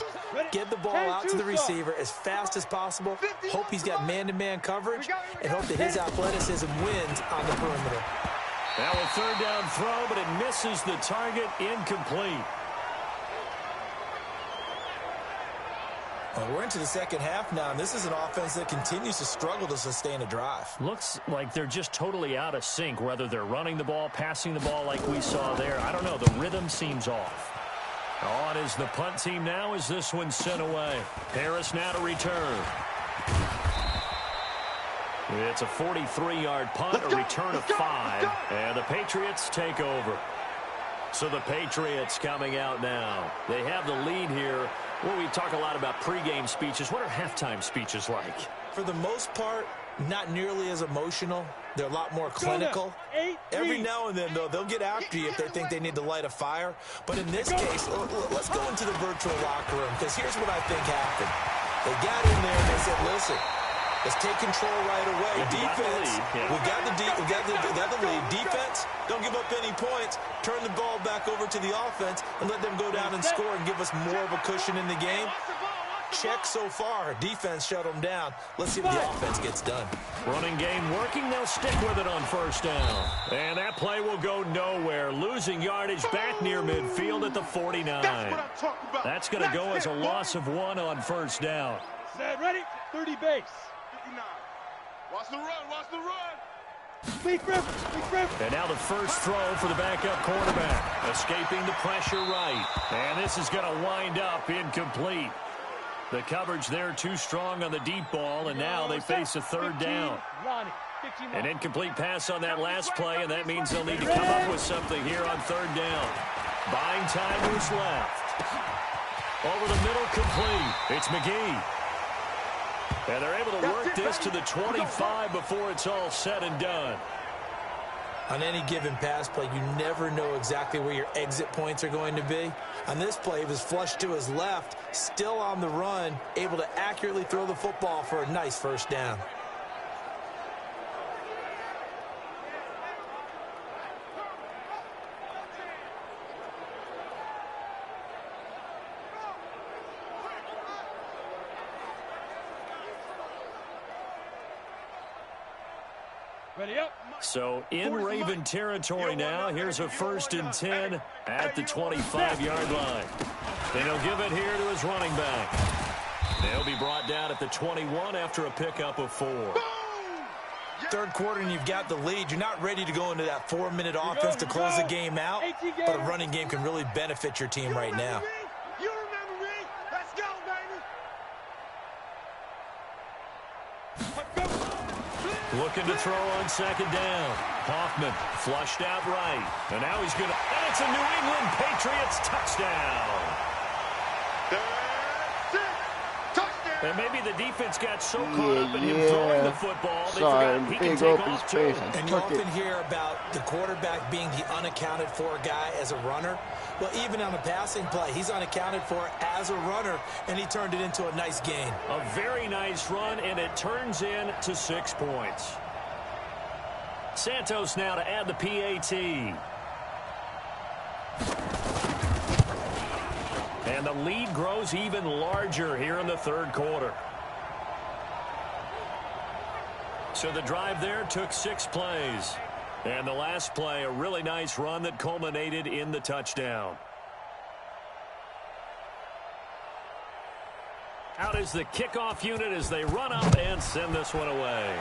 Get the ball out to the receiver as fast as possible, hope he's got man-to-man coverage, and hope that his athleticism wins on the perimeter. Now a third down throw, but it misses the target, incomplete. Well, we're into the second half now, and this is an offense that continues to struggle to sustain a drive. Looks like they're just totally out of sync, whether they're running the ball, passing the ball like we saw there. I don't know. The rhythm seems off. On is the punt team now as this one's sent away. Harris now to return. It's a 43-yard punt, a return of 5, and the Patriots take over. So the Patriots coming out now. They have the lead here. Well, we talk a lot about pregame speeches. What are halftime speeches like? For the most part, not nearly as emotional. They're a lot more clinical. Every now and then, though, they'll get after you if they think they need to light a fire. But in this case, let's go into the virtual locker room, because here's what I think happened. They got in there and they said, listen, let's take control right away. Defense, we got the lead. Defense, don't give up any points. Turn the ball back over to the offense and let them go down and score and give us more of a cushion in the game. Check so far. Defense shut them down. Let's see what the offense gets done. Running game working. They'll stick with it on first down. And that play will go nowhere. Losing yardage back near midfield at the 49. That's going to go as a loss of 1 on first down. Set, ready, 30 base. Watch the run, watch the run. And now the first throw for the backup quarterback. Escaping the pressure right. And this is going to wind up incomplete. The coverage there too strong on the deep ball, and now they face a third down. An incomplete pass on that last play, and that means they'll need to come up with something here on third down. Buying time who's left. Over the middle, complete. It's McGee. And they're able to work this to the 25 before it's all said and done. On any given pass play, you never know exactly where your exit points are going to be. On this play, he was flushed to his left, still on the run, able to accurately throw the football for a nice first down. So in Raven territory now, here's a 1st and 10 at the 25-yard line. And he'll give it here to his running back. They'll be brought down at the 21 after a pickup of 4. Third quarter and you've got the lead. You're not ready to go into that 4-minute offense to close the game out, but a running game can really benefit your team right now. You remember me? Let's go, baby. Looking to throw on second down. Hoffman flushed out right. And now he's going to... And it's a New England Patriots touchdown. And maybe the defense got so caught up in him throwing the football, they forgot he can take off too. And you often hear about the quarterback being the unaccounted for guy as a runner. Well, even on a passing play, he's unaccounted for as a runner, and he turned it into a nice gain. A very nice run, and it turns into 6 points. Santos now to add the PAT. And the lead grows even larger here in the third quarter. So the drive there took 6 plays. And the last play, a really nice run that culminated in the touchdown. Out is the kickoff unit as they run up and send this one away.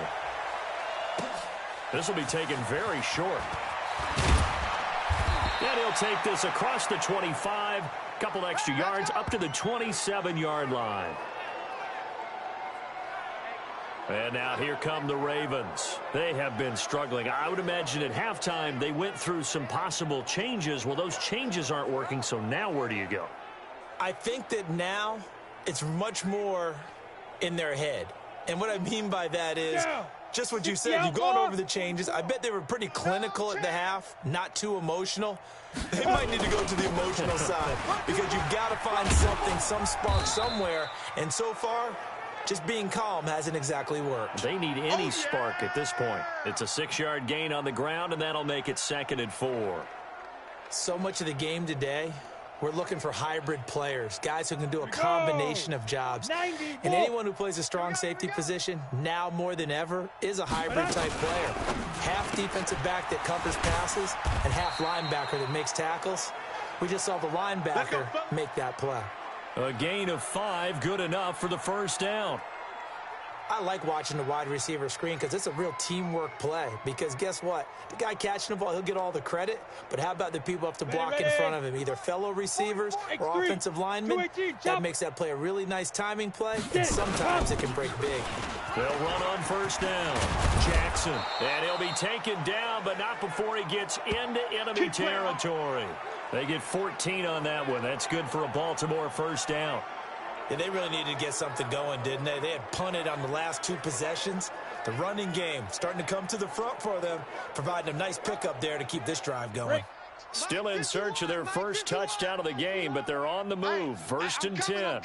This will be taken very short. And he'll take this across the 25, couple extra yards up to the 27-yard line. And now here come the Ravens. They have been struggling. I would imagine at halftime they went through some possible changes. Well, those changes aren't working, so now where do you go? I think that now it's much more in their head. And what I mean by that is just what you said. You've gone over the changes. I bet they were pretty clinical at the half, not too emotional. They might need to go to the emotional side because you've got to find something, some spark somewhere. And so far, just being calm hasn't exactly worked. They need any spark at this point. It's a 6-yard gain on the ground, and that'll make it 2nd and 4. So much of the game today, we're looking for hybrid players, guys who can do a combination of jobs. And anyone who plays a strong safety position, now more than ever, is a hybrid-type player. Half defensive back that covers passes and half linebacker that makes tackles. We just saw the linebacker make that play. A gain of 5, good enough for the first down. I like watching the wide receiver screen because it's a real teamwork play. Because guess what? The guy catching the ball, he'll get all the credit. But how about the people up to block in front of him? Either fellow receivers or offensive linemen. That makes that play a really nice timing play. And sometimes it can break big. They'll run on first down. Jackson. And he'll be taken down, but not before he gets into enemy territory. They get 14 on that one. That's good for a Baltimore first down. Yeah, they really needed to get something going, didn't they? They had punted on the last 2 possessions. The running game starting to come to the front for them, providing a nice pickup there to keep this drive going. Still in search of their first touchdown of the game, but they're on the move. 1st and 10.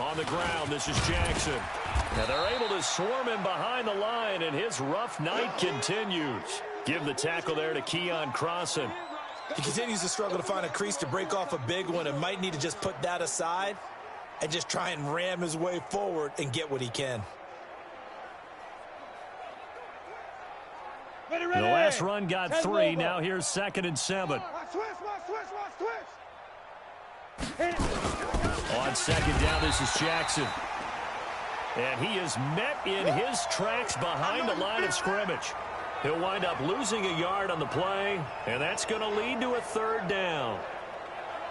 On the ground, this is Jackson. Now they're able to swarm him behind the line, and his rough night continues. Give the tackle there to Keon Crossan. He continues to struggle to find a crease to break off a big one and might need to just put that aside and just try and ram his way forward and get what he can. The last run got 3. Now here's 2nd and 7. On second down, this is Jackson. And he is met in his tracks behind the line of scrimmage. He'll wind up losing a yard on the play, and that's going to lead to a 3rd down.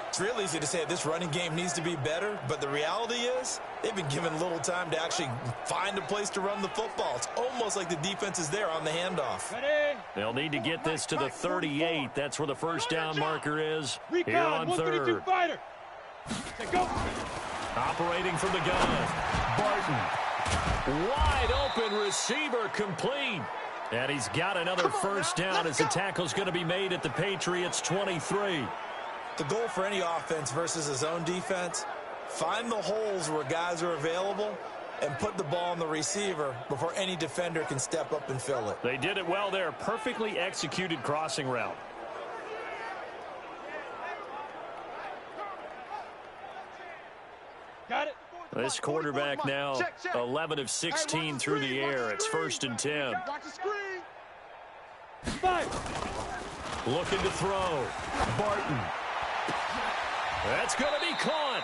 It's real easy to say this running game needs to be better, but the reality is they've been given little time to actually find a place to run the football. It's almost like the defense is there on the handoff. They'll need to get this to the 38. That's where the first down marker is here on 3rd. Operating from the gun, Barton. Wide open receiver complete. And he's got another first down as the tackle's going to be made at the Patriots' 23. The goal for any offense versus a zone defense, find the holes where guys are available and put the ball on the receiver before any defender can step up and fill it. They did it well there. Perfectly executed crossing route. Got it. This quarterback now 11 of 16 through the air. It's 1st and 10. Watch the screen. 5. Looking to throw. Barton. That's going to be caught.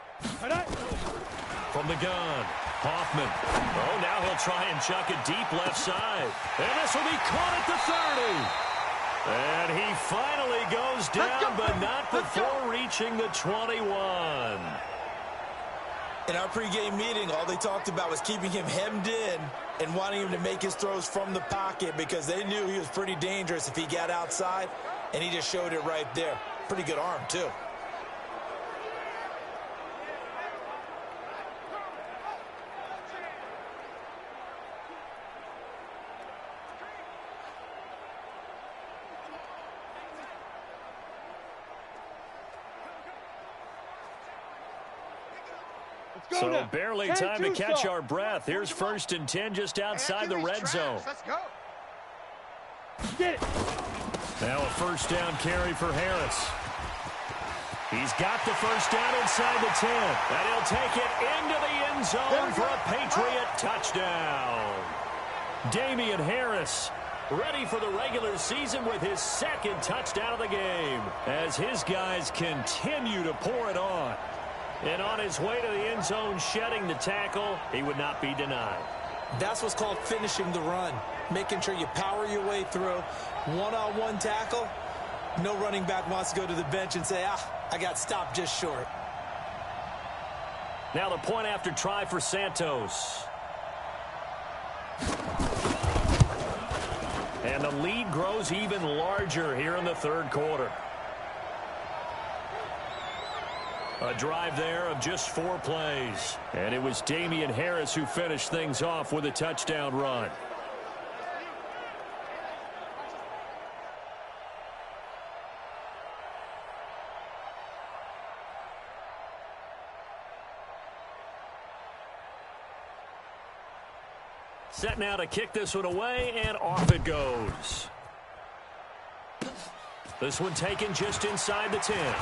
From the gun, Hoffman. Oh, now he'll try and chuck it deep left side. And this will be caught at the 30. And he finally goes down, but not before reaching the 21. In our pregame meeting, all they talked about was keeping him hemmed in and wanting him to make his throws from the pocket because they knew he was pretty dangerous if he got outside, and he just showed it right there. Pretty good arm, too. So barely time to catch our breath. Here's 1st and 10 just outside the red zone. Let's go. Get it. Now a 1st down carry for Harris. He's got the 1st down inside the 10. And he'll take it into the end zone for a Patriot touchdown. Damian Harris ready for the regular season with his 2nd touchdown of the game as his guys continue to pour it on. And on his way to the end zone, shedding the tackle, he would not be denied. That's what's called finishing the run, making sure you power your way through. One-on-one tackle, no running back wants to go to the bench and say, I got stopped just short. Now the point after try for Santos. And the lead grows even larger here in the 3rd quarter. A drive there of just 4 plays. And it was Damian Harris who finished things off with a touchdown run. Set now to kick this one away, and off it goes. This one taken just inside the 10.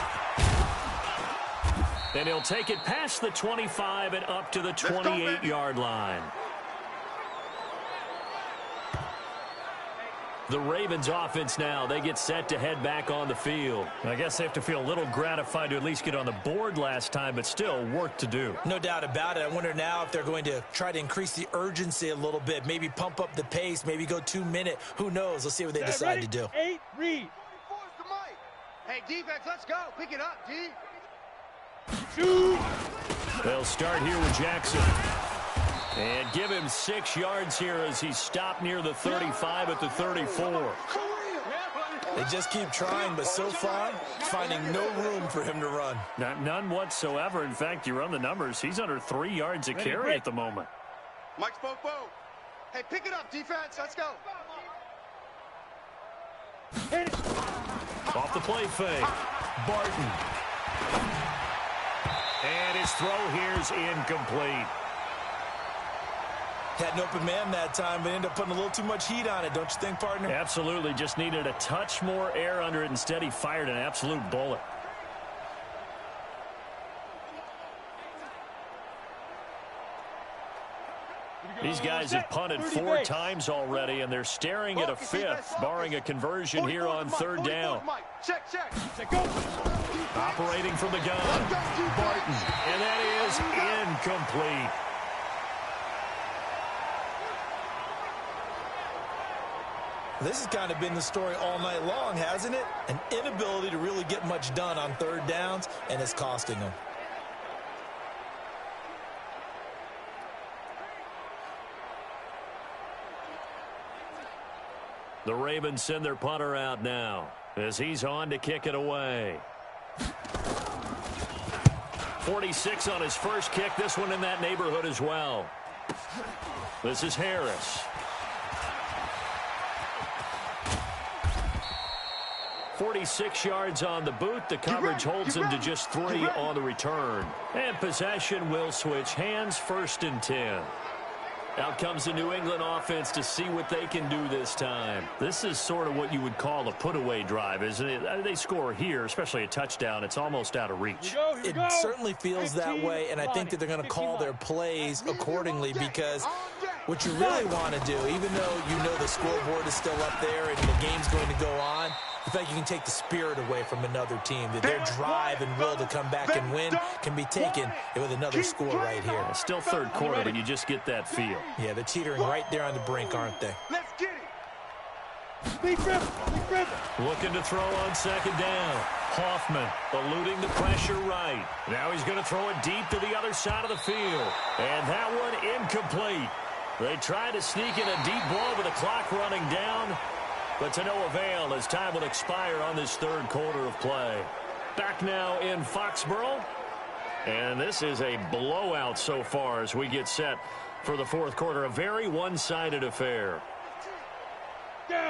And he'll take it past the 25 and up to the 28-yard line. The Ravens offense now, they get set to head back on the field. I guess they have to feel a little gratified to at least get on the board last time, but still work to do. No doubt about it. I wonder now if they're going to try to increase the urgency a little bit, maybe pump up the pace, maybe go 2-minute. Who knows? Let's see what they decide to do. 8, read. Hey, defense, let's go. Pick it up, D. They'll start here with Jackson. And give him 6 yards here as he's stopped near the 35 at the 34. They just keep trying, but so far, finding no room for him to run. None whatsoever. In fact, you run the numbers. He's under 3 yards a carry at the moment. Mike's both. Hey, pick it up, defense. Let's go. Off the play fake. Barton. And his throw here's incomplete. Had an open man that time, but ended up putting a little too much heat on it, don't you think, partner? Absolutely. Just needed a touch more air under it. Instead, he fired an absolute bullet. These guys have punted 4 times already, and they're staring at a 5th, barring a conversion here on 3rd down. Check. Operating from the gun, Barton, and that is incomplete. This has kind of been the story all night long, hasn't it? An inability to really get much done on 3rd downs, and it's costing them. The Ravens send their punter out now as he's on to kick it away. 46 on his first kick. This one in that neighborhood as well. This is Harris. 46 yards on the boot. The coverage holds him to just 3 on the return. And possession will switch hands, 1st and 10. Out comes the New England offense to see what they can do this time. This is sort of what you would call a put-away drive, isn't it? They score here, especially a touchdown. It's almost out of reach. It certainly feels that way, and I think that they're going to call their plays accordingly because what you really want to do, even though you know the scoreboard is still up there and the game's going to go on, I feel like you can take the spirit away from another team. That their drive and will to come back and win can be taken with another score right here. It's still third quarter, but you just get that feel. Yeah, they're teetering right there on the brink, aren't they? Let's get it. Looking to throw on second down. Hoffman eluding the pressure right. Now he's going to throw it deep to the other side of the field. And that one incomplete. They tried to sneak in a deep ball with the clock running down, but to no avail as time will expire on this third quarter of play. Back now in Foxborough. And this is a blowout so far as we get set for the fourth quarter. A very one-sided affair.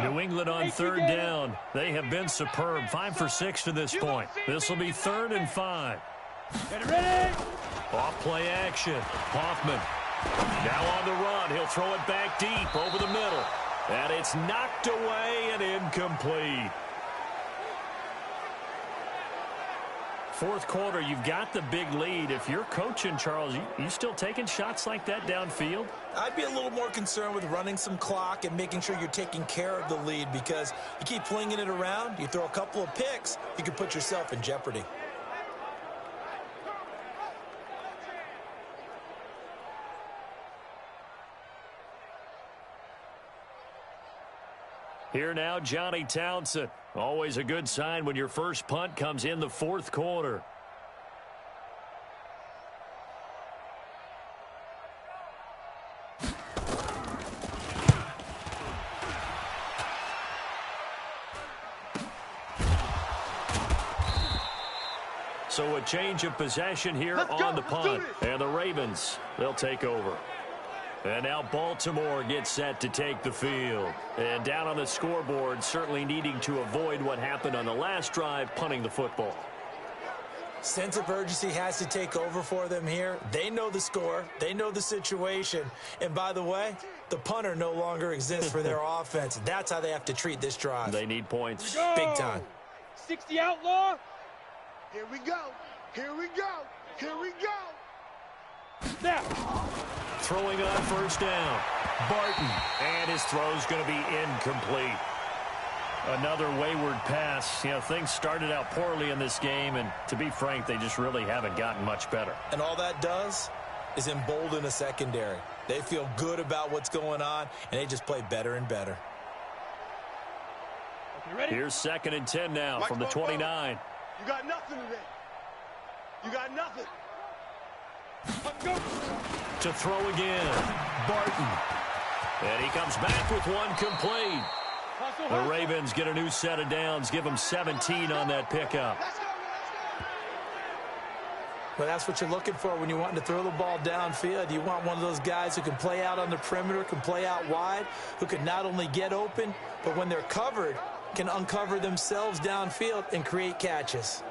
New England on third down. They have been superb. 5 for 6 to this point. This will be 3rd and 5. Ready? Off play action. Hoffman now on the run. He'll throw it back deep over the middle. And it's knocked away and incomplete. Fourth quarter, you've got the big lead. If you're coaching, Charles, you still taking shots like that downfield? I'd be a little more concerned with running some clock and making sure you're taking care of the lead, because you keep flinging it around, you throw a couple of picks, you can put yourself in jeopardy. Here now, Johnny Townsend. Always a good sign when your first punt comes in the fourth quarter. So a change of possession here on the punt. And the Ravens, they'll take over. And now Baltimore gets set to take the field. And down on the scoreboard, certainly needing to avoid what happened on the last drive, punting the football. Sense of urgency has to take over for them here. They know the score. They know the situation. And by the way, the punter no longer exists for their offense. That's how they have to treat this drive. They need points. Big time. 60 outlaw. Here we go. Here we go. Here we go. Now. Throwing on first down. Barton. And his throw's going to be incomplete. Another wayward pass. You know, things started out poorly in this game, and to be frank, they just really haven't gotten much better. And all that does is embolden a secondary. They feel good about what's going on, and they just play better and better. Okay, ready? Here's 2nd and 10 now from the 29. You got nothing today. You got nothing. Go. To throw again. Barton. And he comes back with one complete. The Ravens get a new set of downs, give them 17 on that pickup. Well, that's what you're looking for when you want to throw the ball downfield. You want one of those guys who can play out on the perimeter, can play out wide, who can not only get open, but when they're covered, can uncover themselves downfield and create catches.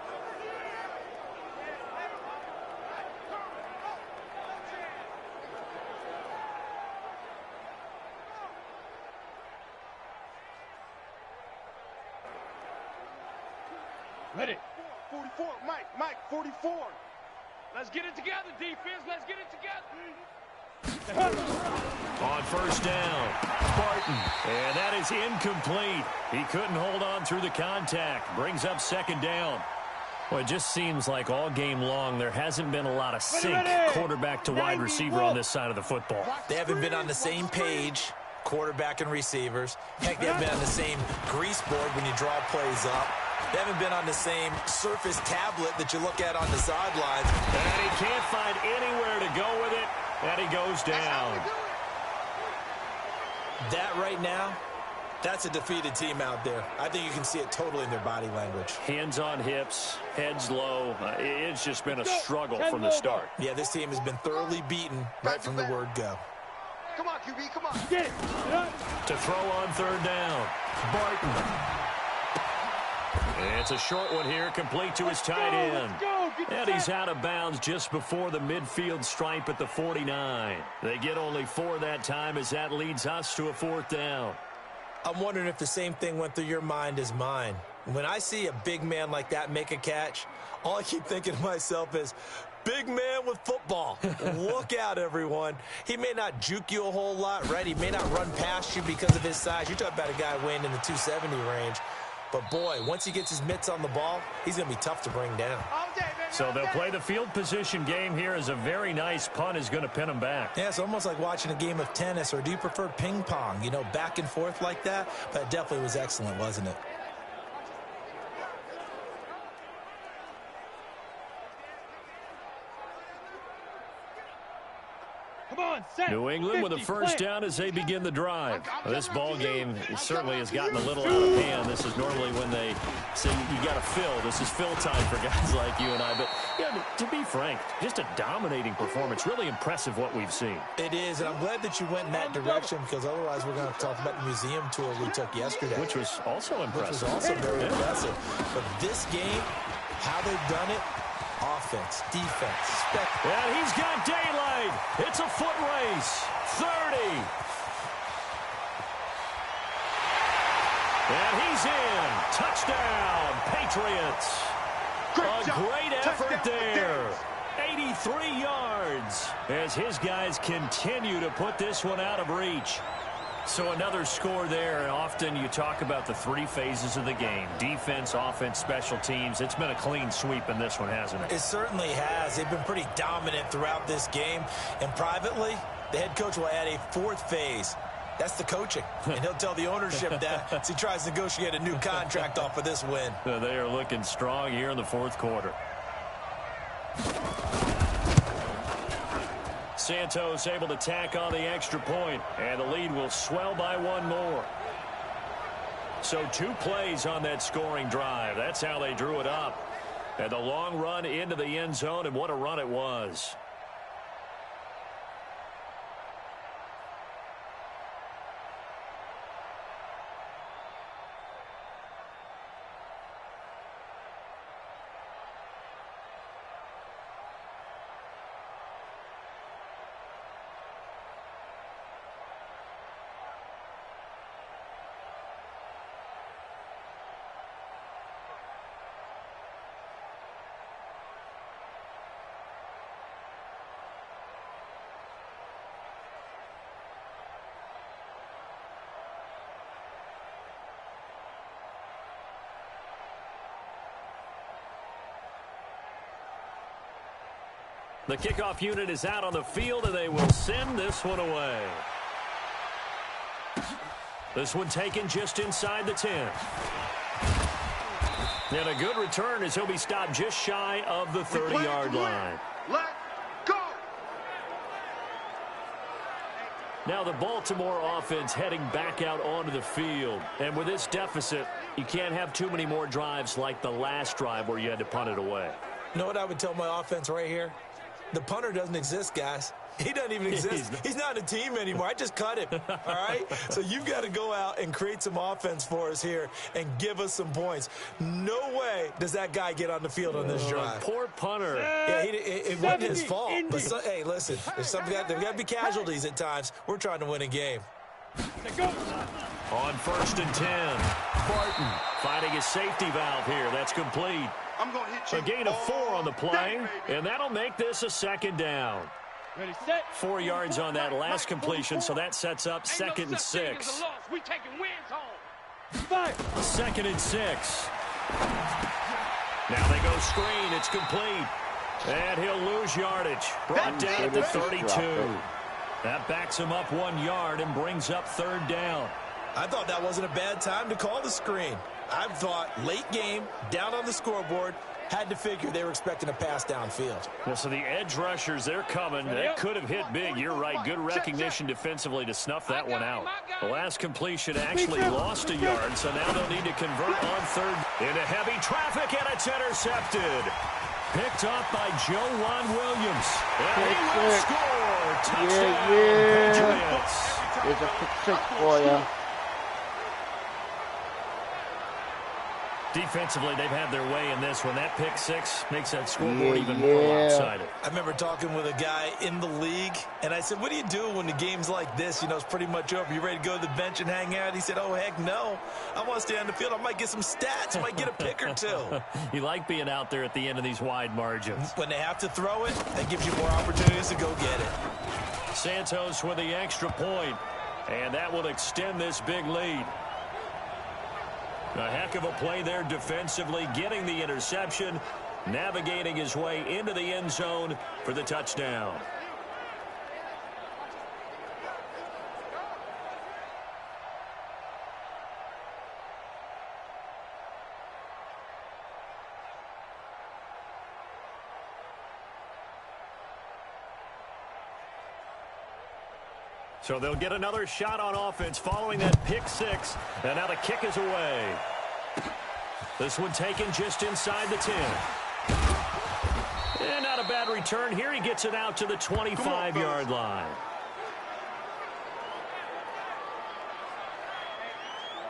Ready. 44, Mike, 44. Let's get it together, defense. Let's get it together. On first down, Barton. And that is incomplete. He couldn't hold on through the contact. Brings up 2nd down. Well, it just seems like all game long there hasn't been a lot of sync quarterback to wide receiver on this side of the football. They haven't been on the same page, quarterback and receivers. Heck, they haven't been on the same grease board when you draw plays up. They haven't been on the same surface tablet that you look at on the sidelines. And he can't find anywhere to go with it, and he goes down. That right now, that's a defeated team out there. I think you can see it totally in their body language. Hands on hips, heads low. It's just been a struggle from the start. Yeah, this team has been thoroughly beaten right from the word go. Come on, QB, come on. Get it. To throw on 3rd down, Barton. It's a short one here, complete to his tight end. And he's out of bounds just before the midfield stripe at the 49. They get only 4 that time as that leads us to a 4th down. I'm wondering if the same thing went through your mind as mine. When I see a big man like that make a catch, all I keep thinking to myself is, big man with football. Look out, everyone. He may not juke you a whole lot, right? He may not run past you because of his size. You're talking about a guy weighing in the 270 range. But, boy, once he gets his mitts on the ball, he's going to be tough to bring down. So they'll play the field position game here as a very nice punt is going to pin them back. Yeah, it's almost like watching a game of tennis, or do you prefer ping pong, you know, back and forth like that? But it definitely was excellent, wasn't it? New England with a first down as they begin the drive. This ball game certainly has gotten a little out of hand. This is normally when they say you got to fill. This is fill time for guys like you and I. But yeah, to be frank, just a dominating performance. Really impressive what we've seen. It is, and I'm glad that you went in that direction, because otherwise we're going to talk about the museum tour we took yesterday. Which was also impressive. Which was also very impressive. But this game, how they've done it, offense, defense, and he's got daylight. It's a foot race. 30. And he's in. Touchdown, Patriots. A great effort there. 83 yards as his guys continue to put this one out of reach. So another score there, and often you talk about the three phases of the game. Defense, offense, special teams. It's been a clean sweep in this one, hasn't it? It certainly has. They've been pretty dominant throughout this game. And privately, the head coach will add a fourth phase. That's the coaching. And he'll tell the ownership that as he tries to negotiate a new contract off of this win. They are looking strong here in the fourth quarter. Santos able to tack on the extra point, and the lead will swell by one more. So 2 plays on that scoring drive. That's how they drew it up. And the long run into the end zone, and what a run it was. The kickoff unit is out on the field, and they will send this one away. This one taken just inside the 10. And a good return as he'll be stopped just shy of the 30-yard line. Let go. Now the Baltimore offense heading back out onto the field. And with this deficit, you can't have too many more drives like the last drive where you had to punt it away. You know what I would tell my offense right here? The punter doesn't exist, guys. He doesn't even exist. He's not a team anymore. I just cut him, all right? So you've got to go out and create some offense for us here and give us some points. No way does that guy get on the field on this drive. Poor punter. Yeah, it wasn't his fault. But hey, listen, there's got to be casualties at times. We're trying to win a game. On 1st and 10, Barton finding his safety valve here. That's complete. I'm going to hit you. A gain of 4 on the play, and that'll make this a second down. Ready, set. 4 yards on that last completion, so that sets up 2nd and 6. We taking wins home. 2nd and 6. Now they go screen. It's complete. And he'll lose yardage. Brought down at the 32. That backs him up 1 yard and brings up 3rd down. I thought that wasn't a bad time to call the screen. I thought late game, down on the scoreboard, had to figure they were expecting a pass downfield. Well, so the edge rushers, they're coming. That could have hit big. You're right. Good recognition defensively to snuff that one out. The last completion actually lost a yard, so now they'll need to convert on 3rd. Into heavy traffic, and it's intercepted. Picked off by Joe Williams. And he will score. Touchdown, Patriots. There's a pick 6 for you. Defensively, they've had their way in this one. That pick 6 makes that scoreboard even more lopsided. I remember talking with a guy in the league, and I said, what do you do when the game's like this? You know, it's pretty much over. You ready to go to the bench and hang out? He said, oh, heck no. I want to stay on the field. I might get some stats. I might get a pick or 2. You like being out there at the end of these wide margins. When they have to throw it, that gives you more opportunities to go get it. Santos with the extra point, and that will extend this big lead. A heck of a play there defensively, getting the interception, navigating his way into the end zone for the touchdown. So they'll get another shot on offense following that pick six. And now the kick is away. This one taken just inside the 10. And not a bad return here. He gets it out to the 25-yard line.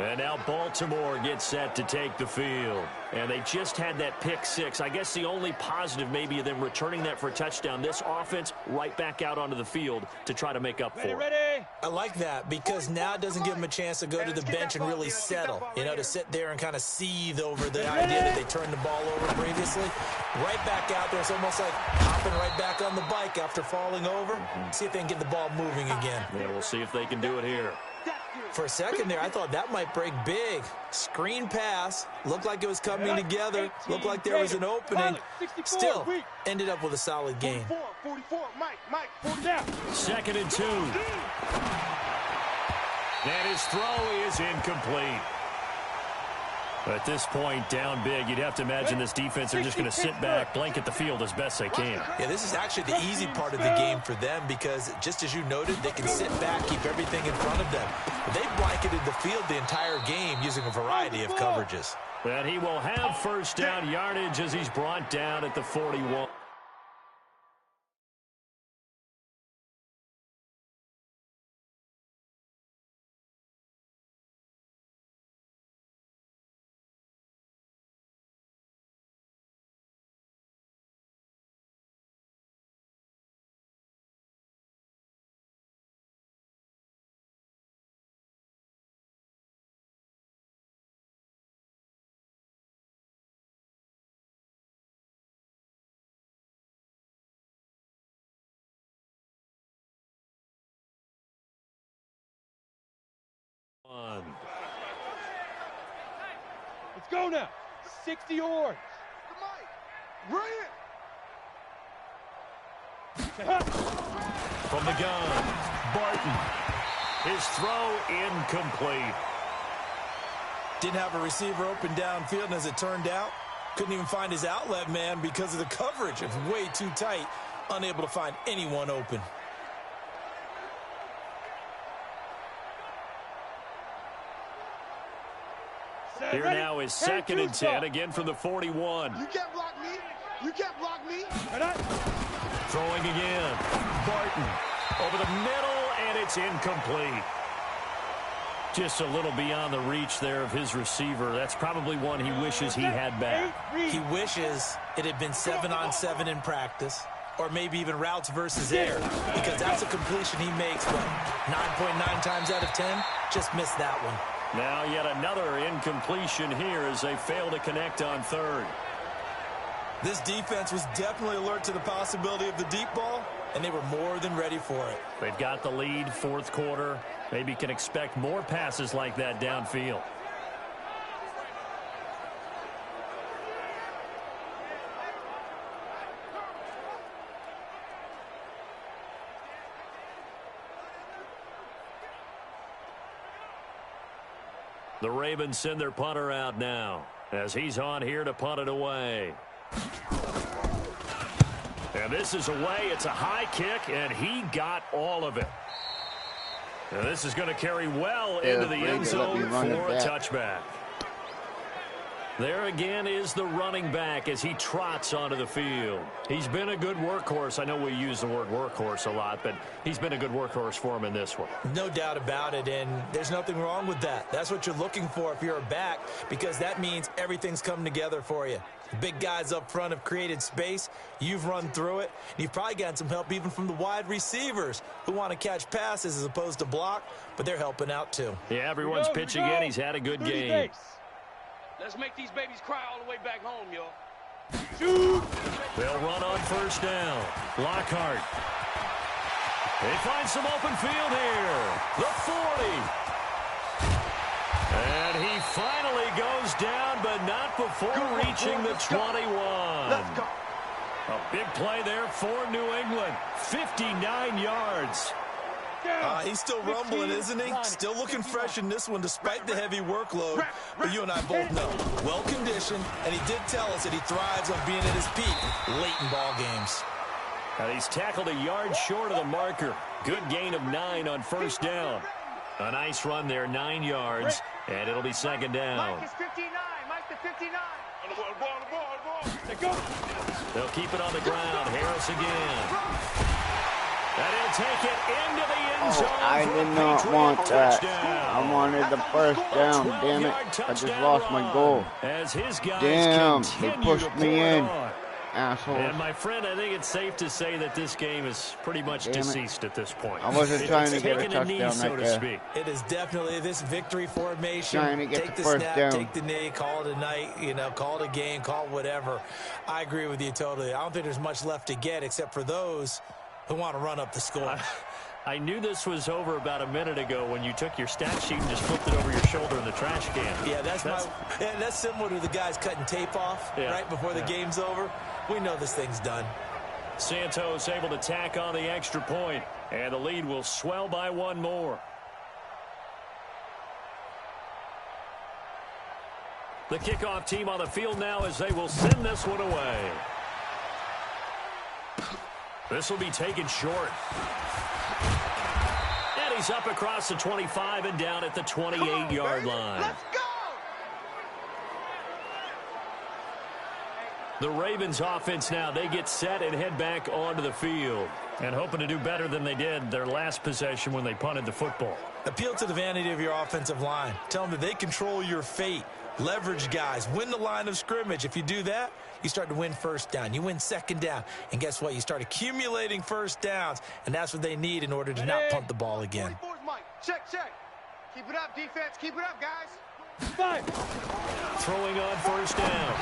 And now Baltimore gets set to take the field. And they just had that pick six. I guess the only positive maybe of them returning that for a touchdown. This offense right back out onto the field to try to make up for it. I like that because now it doesn't give them a chance to go to the bench and really settle. You know, to sit there and kind of seethe over the idea that they turned the ball over previously. Right back out there. It's almost like hopping right back on the bike after falling over. See if they can get the ball moving again. Yeah, we'll see if they can do it here. For a second there, I thought that might break big. Screen pass. Looked like it was coming together. Looked like there was an opening. Still, ended up with a solid game. 44, Mike, 40 down. 2nd and 2. And his throw is incomplete. At this point, down big, you'd have to imagine this defense are just going to sit back, blanket the field as best they can. Yeah, this is actually the easy part of the game for them because, just as you noted, they can sit back, keep everything in front of them. But they blanketed the field the entire game using a variety of coverages. And he will have first down yardage as he's brought down at the 41. Let's go now. 60 yards. Run it. From the gun, Barton. His throw incomplete. Didn't have a receiver open downfield, and as it turned out, couldn't even find his outlet man because of the coverage. It was way too tight, unable to find anyone open. Here now is 2nd and 10, again from the 41. You can't block me. You can't block me. Throwing again. Barton over the middle, and it's incomplete. Just a little beyond the reach there of his receiver. That's probably one he wishes he had back. He wishes it had been 7-on-7 in practice, or maybe even routes versus air, because that's a completion he makes, but 9.9 times out of 10, just missed that one. Now yet another incompletion here as they fail to connect on 3rd. This defense was definitely alert to the possibility of the deep ball, and they were more than ready for it. They've got the lead, 4th quarter. Maybe can expect more passes like that downfield. The Ravens send their punter out now as he's on here to punt it away. And this is away. It's a high kick, and he got all of it. And this is going to carry well into the end zone for a touchback. There again is the running back as he trots onto the field. He's been a good workhorse. I know we use the word workhorse a lot, but he's been a good workhorse for him in this one. No doubt about it, and there's nothing wrong with that. That's what you're looking for if you're a back, because that means everything's come together for you. The big guys up front have created space. You've run through it. You've probably gotten some help even from the wide receivers who want to catch passes as opposed to block, but they're helping out too. Yeah, everyone's pitching in. He's had a good game. Let's make these babies cry all the way back home, y'all. Shoot! They'll run on first down. Lockhart. They find some open field here. The 40. And And he finally goes down, but not before reaching the 21. Let's go. A big play there for New England. 59 yards. He's still rumbling, isn't he? Still looking fresh in this one despite the heavy workload. But you and I both know, well-conditioned, and he did tell us that he thrives on being at his peak late in ball games. And he's tackled a yard short of the marker. Good gain of 9 on first down. A nice run there, 9 yards, and it'll be second down. Mike is 59. Mike to 59. They'll keep it on the ground. Harris again. And he'll take it into the end zone. I did not want that. I wanted the first down, damn it. I just lost my goal. As his guys Damn, they continue pushed to me pour it in. on. Assholes. And my friend, I think it's safe to say that this game is pretty much deceased at this point. I wasn't trying to get a Taking a knee, touchdown so right to there. speak. It is definitely this victory formation. Trying to get Take the the first snap, down. take the knee, call it a night, call it a game, call it whatever. I agree with you totally. I don't think there's much left to get except for those who want to run up the score. I knew this was over about a minute ago when you took your stat sheet and just flipped it over your shoulder in the trash can. Yeah, that's similar to the guys cutting tape off right before the game's over. We know this thing's done. Santos able to tack on the extra point, and the lead will swell by 1 more. The kickoff team on the field now as they will send this one away. This will be taken short. And he's up across the 25 and down at the 28-yard line. Let's go. The Ravens offense now, they get set and head back onto the field. And hoping to do better than they did their last possession when they punted the football. Appeal to the vanity of your offensive line. Tell them that they control your fate. Leverage guys. Win the line of scrimmage. If you do that, you start to win first down. You win second down. And guess what? You start accumulating first downs. And that's what they need in order to not punt the ball again. 44's Mike. Check. Keep it up, defense. Keep it up, guys. Throwing on first down.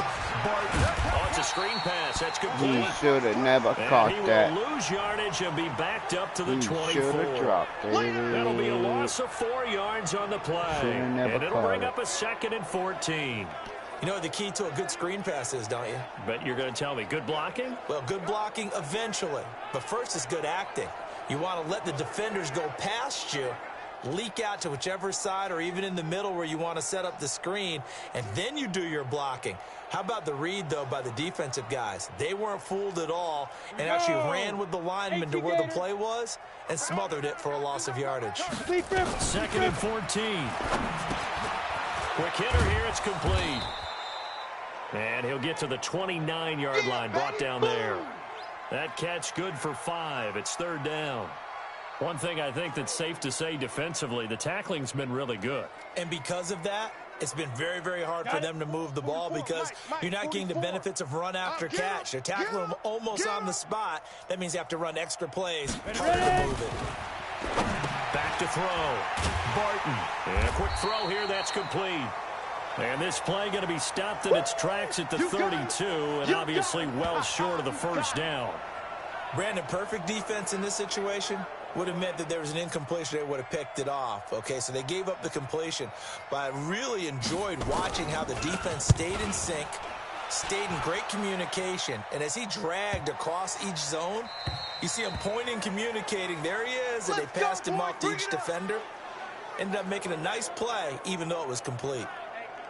Barton. Oh, it's a screen pass. That's complete. He should have never caught he that. will lose yardage and be backed up to the He 24. should have dropped it. That'll be a loss of 4 yards on the play. Should've never And it'll caught bring it. up a 2nd and 14. You know what the key to a good screen pass is, don't you? Bet you're going to tell me. Good blocking? Well, good blocking eventually. But first is good acting. You want to let the defenders go past you, leak out to whichever side or even in the middle where you want to set up the screen, and then you do your blocking. How about the read, though, by the defensive guys? They weren't fooled at all and actually ran with the lineman to where the play was and smothered it for a loss of yardage. 2nd and 14. Quick hitter here. It's complete. And he'll get to the 29-yard line, brought down there. That catch good for 5. It's 3rd down. One thing I think that's safe to say defensively, the tackling's been really good. And because of that, it's been very, very hard for them to move the ball because you're not getting the benefits of run after catch. They're tackling them almost on the spot. That means you have to run extra plays, harder to move it. Back to throw. Barton. And a quick throw here. That's complete. And this play going to be stopped in its tracks at the 32, and obviously well short of the first down. Brandon, perfect defense in this situation would have meant that there was an incompletion. They would have picked it off. Okay, so they gave up the completion. But I really enjoyed watching how the defense stayed in sync, stayed in great communication. And as he dragged across each zone, you see him pointing, communicating. There he is, and they passed him off to each defender. Ended up making a nice play, even though it was complete.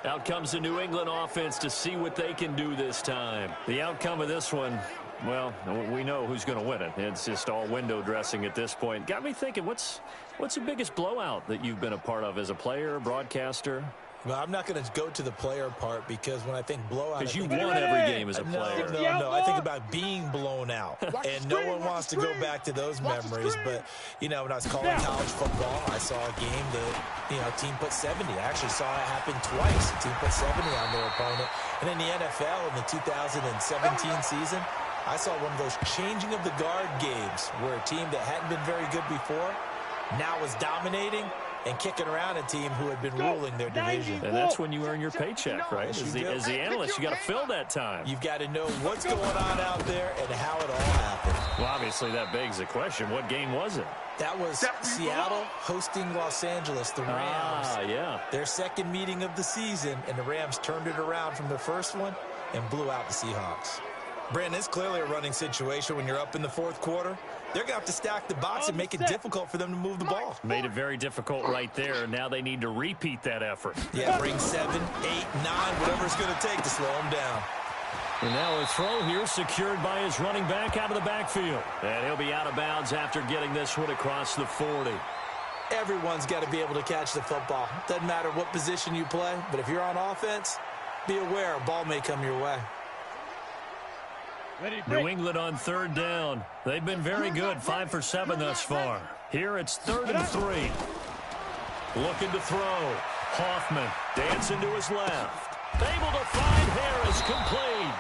Out comes the New England offense to see what they can do this time. The outcome of this one, well, we know who's going to win it. It's just all window dressing at this point. Got me thinking, what's the biggest blowout that you've been a part of as a player, broadcaster? Well, I'm not going to go to the player part because when I think blowout, because you won every game as a player. No. I think about being blown out, and no one wants to go back to those memories. But when I was calling college football, I saw a game that team put 70. I actually saw it happen twice. The team put 70 on their opponent, and in the NFL in the 2017 season, I saw one of those changing of the guard games where a team that hadn't been very good before now was dominating. and kicking around a team who had been ruling their division. And that's when you earn your paycheck, right? As the analyst, you got to fill that time. You've got to know what's going on out there and how it all happened. Well, obviously, that begs the question, what game was it? That was Seattle hosting Los Angeles, the Rams. Yeah. Their second meeting of the season, and the Rams turned it around from their first one and blew out the Seahawks. Brandon, it's clearly a running situation when you're up in the fourth quarter. They're going to have to stack the box and make it difficult for them to move the ball. Made it very difficult right there. Now they need to repeat that effort. Yeah, bring 7, 8, 9, whatever it's going to take to slow them down. And now a throw here secured by his running back out of the backfield. And he'll be out of bounds after getting this one across the 40. Everyone's got to be able to catch the football. Doesn't matter what position you play, but if you're on offense, be aware a ball may come your way. New England on third down. They've been very good, 5 for 7 thus far. Here it's 3rd and 3. Looking to throw. Hoffman dancing to his left. Able to find Harris, complete.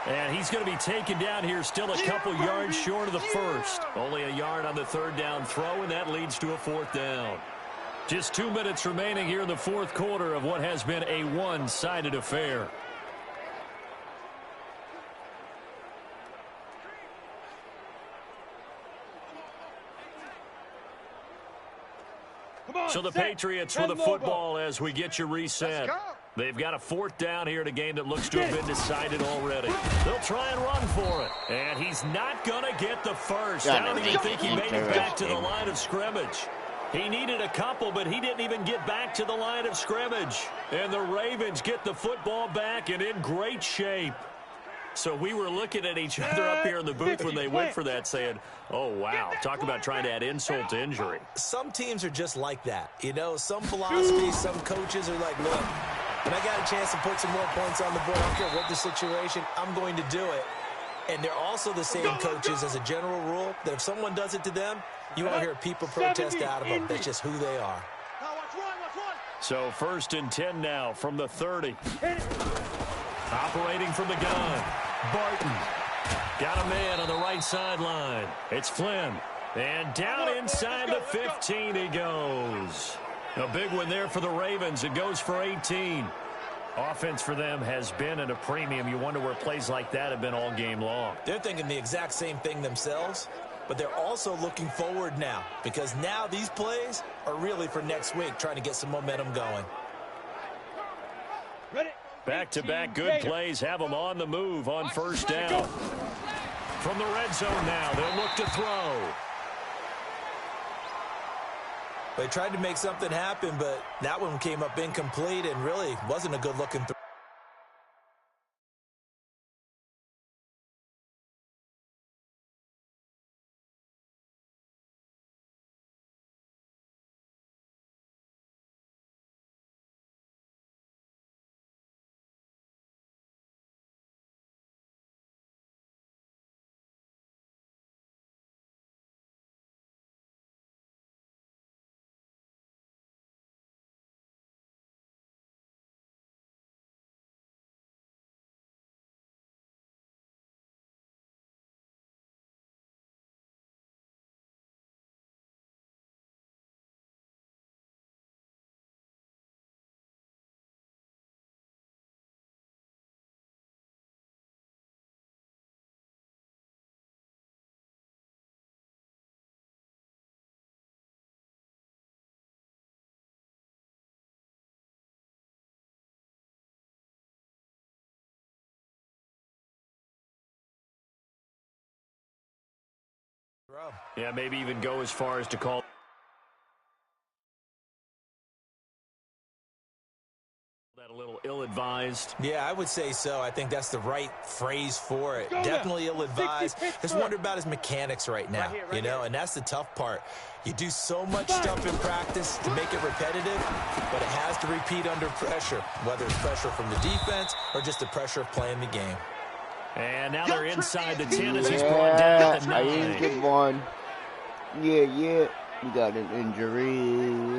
And he's going to be taken down here, still a couple yards short of the first. Only a yard on the third down throw, and that leads to a 4th down. Just 2 minutes remaining here in the fourth quarter of what has been a one-sided affair. So the Patriots with the football as we get you reset. They've got a 4th down here in a game that looks to have been decided already. They'll try and run for it. And he's not going to get the first. I don't even think he made it back to the line of scrimmage. He needed a couple, but he didn't even get back to the line of scrimmage. And the Ravens get the football back and in great shape. So we were looking at each other up here in the booth when they went for that saying, oh, wow, talk about trying to add insult to injury. Some teams are just like that. You know, some philosophies, some coaches are like, look, when I got a chance to put some more points on the board, I don't care what the situation, I'm going to do it. And they're also the same coaches as a general rule that if someone does it to them, you won't hear people protest out of them. That's just who they are. So 1st and 10 now from the 30. Operating from the gun. Barton. Got a man on the right sideline. It's Flynn. And down inside the 15 he goes. A big one there for the Ravens. It goes for 18. Offense for them has been at a premium. You wonder where plays like that have been all game long. They're thinking the exact same thing themselves, but they're also looking forward now because now these plays are really for next week, trying to get some momentum going. Back-to-back good plays have them on the move on 1st down. From the red zone now, they'll look to throw. They tried to make something happen, but that one came up incomplete and really wasn't a good-looking throw. Yeah, maybe even go as far as to call that a little ill-advised. Yeah, I would say so. I think that's the right phrase for it. Definitely ill-advised. Just wonder about his mechanics right now, you know, and that's the tough part. You do so much stuff in practice to make it repetitive, but it has to repeat under pressure, whether it's pressure from the defense or just the pressure of playing the game. And now they're inside the 10 as he's brought down at the 9. I ain't get one. Yeah. We got an injury.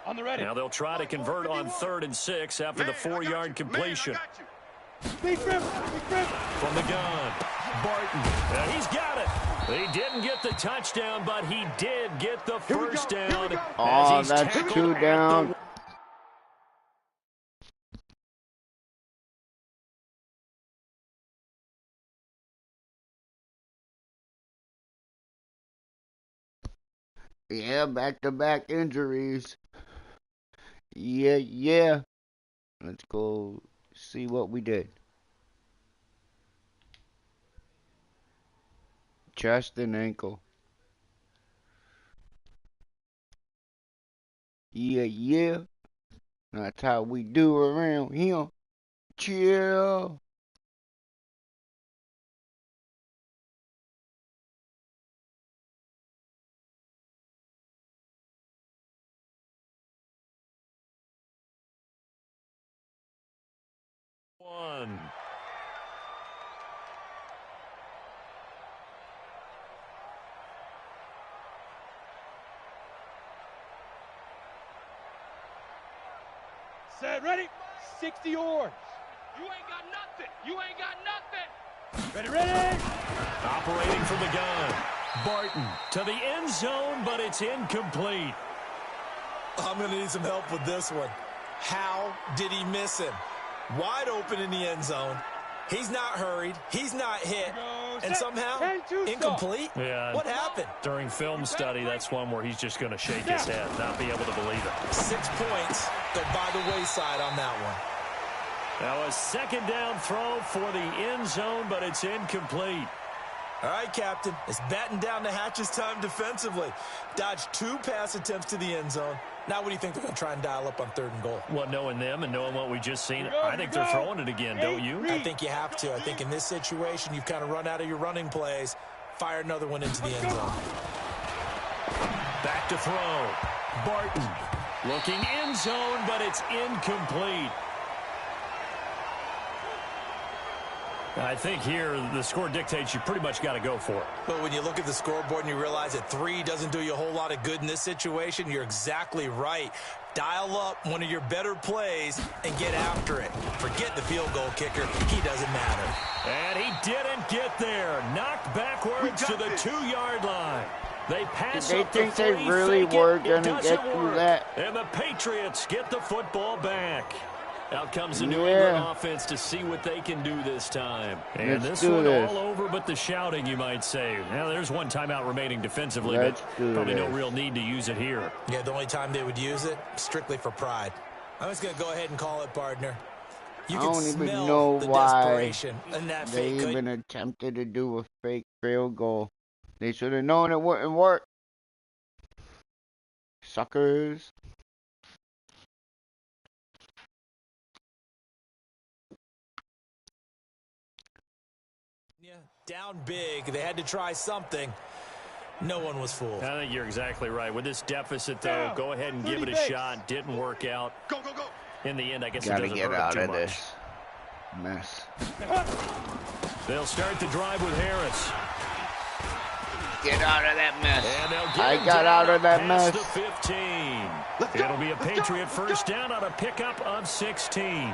On the ready. Now they'll try to convert on 3rd and 6 after the 4-yard completion. From the gun, Barton. And he's got it. He didn't get the touchdown, but he did get the first down. Oh, that's 2 down. Yeah, back-to-back injuries. Yeah. Let's go see what we did. Chest and ankle. Yeah. That's how we do around here. Chill. One. Set, ready. 60 yours. You ain't got nothing. You ain't got nothing. Ready. Operating from the gun. Barton to the end zone, but it's incomplete. I'm going to need some help with this one. How did he miss him? Wide open in the end zone. He's not hurried. He's not hit. And somehow, incomplete? Yeah. What happened? During film study, that's one where he's just going to shake his head, not be able to believe it. 6 points go by the wayside on that one. Now a 2nd down throw for the end zone, but it's incomplete. All right, Captain. It's batten down the hatches time defensively. Dodged 2 pass attempts to the end zone. Now what do you think they're going to try and dial up on 3rd and goal? Well, knowing them and knowing what we just seen, I think they're throwing it again, don't you? I think you have to. I think in this situation, you've kind of run out of your running plays. Fire another one into the end zone. Back to throw. Barton looking end zone, but it's incomplete. I think here the score dictates you pretty much got to go for it. But when you look at the scoreboard and you realize that 3 doesn't do you a whole lot of good in this situation, you're exactly right. Dial up one of your better plays and get after it. Forget the field goal kicker. He doesn't matter. And he didn't get there. Knocked backwards to the 2-yard line. They pass Did up they think the they really were going to get through that? And the Patriots get the football back. Out comes the New England offense to see what they can do this time. And this one all over but the shouting, you might say. Now, there's one timeout remaining defensively, but probably no real need to use it here. Yeah, the only time they would use it, strictly for pride. I'm just going to go ahead and call it, partner. You can smell the desperation in that fake. They even attempted to do a fake field goal. They should have known it wouldn't work. Suckers. Down big. They had to try something. No one was fooled. I think you're exactly right. With this deficit, though, go ahead and give it a shot. Didn't work out. Go. In the end, I guess it Gotta doesn't get hurt out too of much. this mess. They'll start the drive with Harris. Get out of that mess. And they'll get I got out of that mess. The 15. It'll be a Patriot first down on a pickup of 16.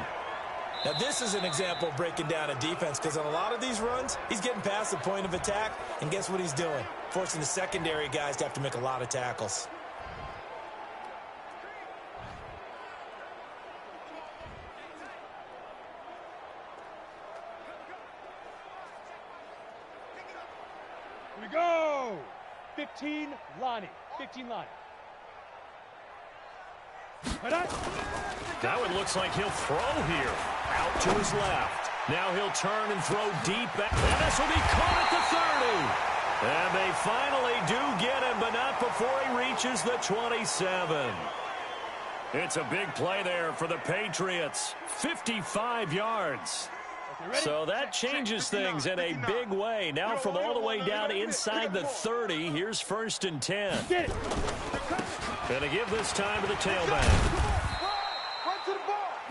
Now, this is an example of breaking down a defense because on a lot of these runs, he's getting past the point of attack, and guess what he's doing? Forcing the secondary guys to have to make a lot of tackles. Here we go. 15, Lonnie. 15, Lonnie. Now it looks like he'll throw here. Out to his left. Now he'll turn and throw deep back. And this will be caught at the 30. And they finally do get him, but not before he reaches the 27. It's a big play there for the Patriots. 55 yards. So that changes things in a big way. Now from all the way down inside the 30, here's 1st and 10. Going to give this time to the tailback.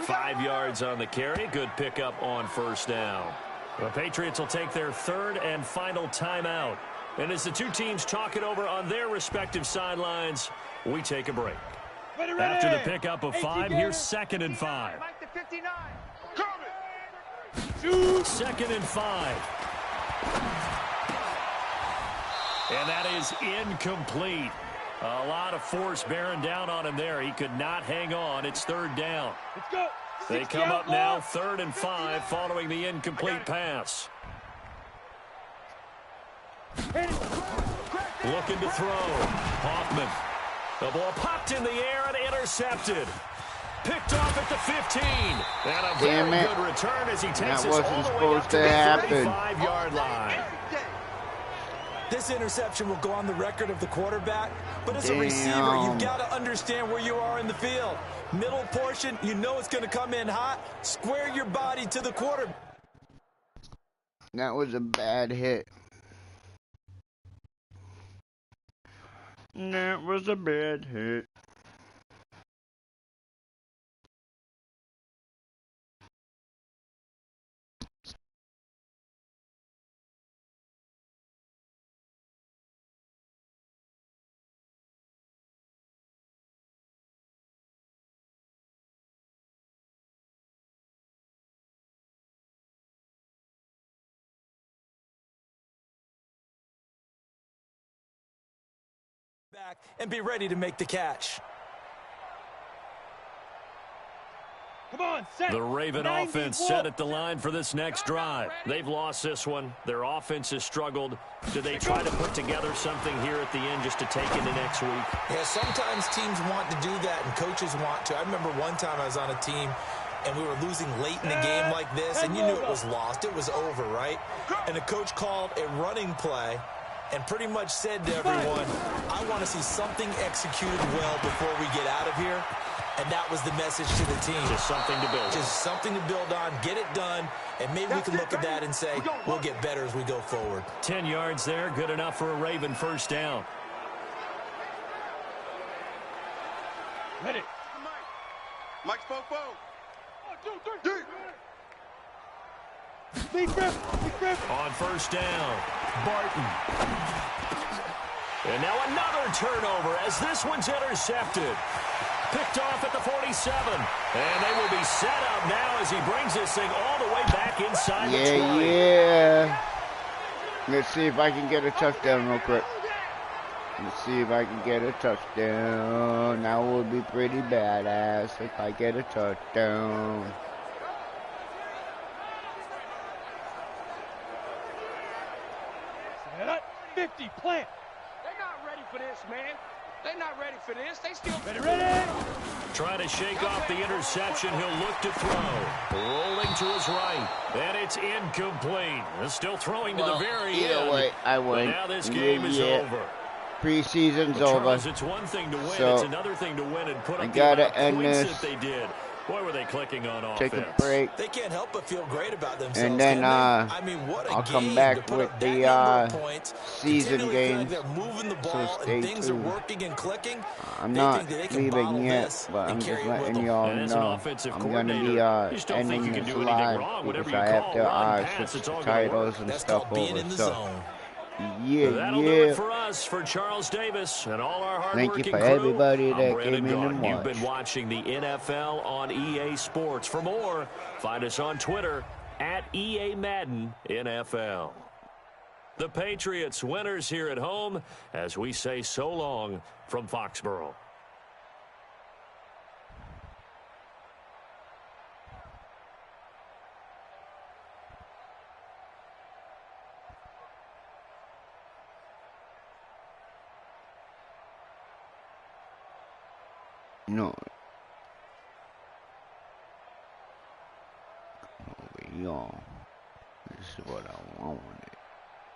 5 yards on the carry. Good pickup on 1st down. The Patriots will take their 3rd and final timeout. And as the two teams talk it over on their respective sidelines, we take a break. After the pickup of 5, here's 2nd and 5. Mike the 59. Coming. 2nd and 5. And that is incomplete. A lot of force bearing down on him there. He could not hang on. It's 3rd down. Let's go. They come up now 3rd and 5 following the incomplete pass. Looking to throw. Hoffman. The ball popped in the air and intercepted. Picked off at the 15. And a very good return as he takes us all the way up to the 35-yard line. This interception will go on the record of the quarterback, but as a receiver, you've got to understand where you are in the field. Middle portion, you know it's going to come in hot. Square your body to the quarterback. That was a bad hit. That was a bad hit. Back and be ready to make the catch. Come on, set. The Raven offense set at the line for this next drive. They've lost this one. Their offense has struggled. Do they try to put together something here at the end just to take into next week? Yeah, sometimes teams want to do that and coaches want to. I remember one time I was on a team and we were losing late in the game like this, and you knew it was lost. It was over, right? And the coach called a running play and pretty much said to everyone, I want to see something executed well before we get out of here. And that was the message to the team. Just something to build on. Just something to build on, get it done, and maybe we can look at that and say, we'll get better as we go forward. 10 yards there, good enough for a Raven first down. Ready. Mike's Fofo. 1, 2, 3. Big grip. On first down, Barton. And now another turnover as this one's intercepted. Picked off at the 47. And they will be set up now as he brings this thing all the way back inside the 20. Yeah. Let's see if I can get a touchdown real quick. Let's see if I can get a touchdown. That would be pretty badass if I get a touchdown. Set up. 50, plant. They're not ready for this, man. They're not ready for this. They still Ready. Trying to shake off the interception. He'll look to throw. Rolling to his right. And it's incomplete. Still throwing to the very end. Either way, I win. But now this game is over. Preseason's over. Charles, it's one thing to win. So, it's another thing to win and put I up the gotta amount of end points this. that they did. Boy, were they clicking on Take offense. a break. They can't help but feel great about themselves. And then I mean, what a I'll game come back to put with up the that number of points, season continually feel like games. they're moving the So ball stay and things tuned. are working and clicking. I'm They not think that they can bottle leaving yet, this but and I'm carry just it with letting them. y'all And as an know offensive I'm going to be coordinator, you just don't think ending you can this do anything live wrong. Whatever because you I call, have run, to pass, switch it's all the gonna titles work. and That's stuff called being over. in the So, zone. That'll do it yeah. for us. For Charles Davis and all our Thank you hardworking for crew, everybody I'm that Brandon came in and Gaudin. You've been watched. watching the NFL on EA Sports. For more, find us on Twitter at EA Madden NFL. The Patriots winners here at home as we say so long from Foxborough. No. Over y'all. This is what I wanted.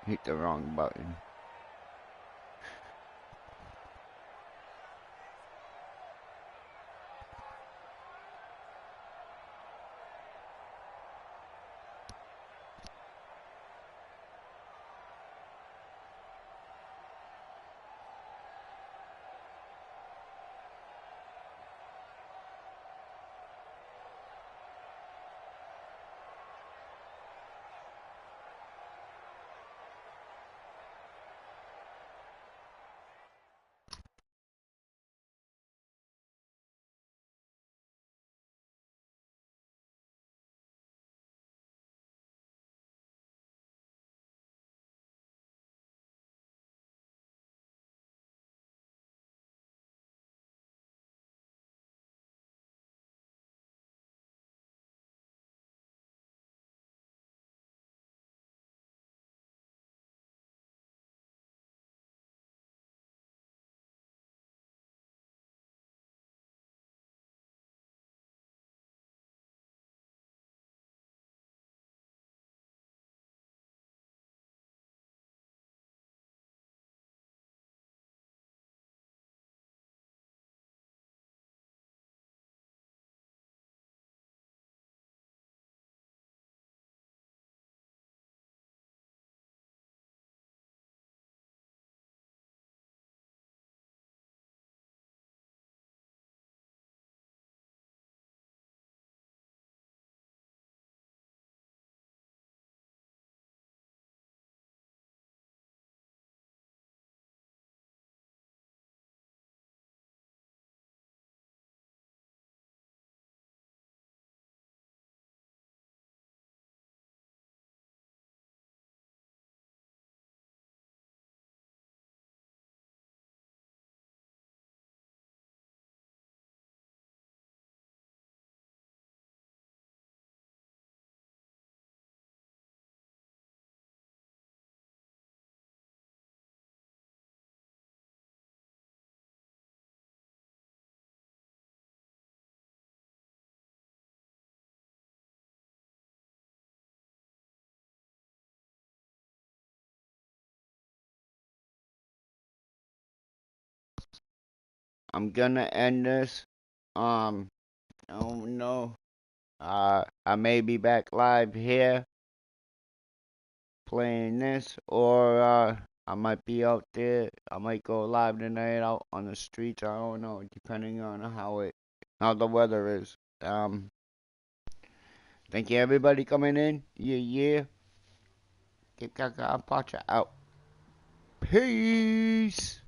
Hit the wrong button. I'm gonna end this. I don't know. I may be back live here playing this, or I might be out there. I might go live tonight out on the streets. I don't know, depending on how the weather is. Thank you everybody coming in. Yeah. Keep Kaka Pacha out. Peace.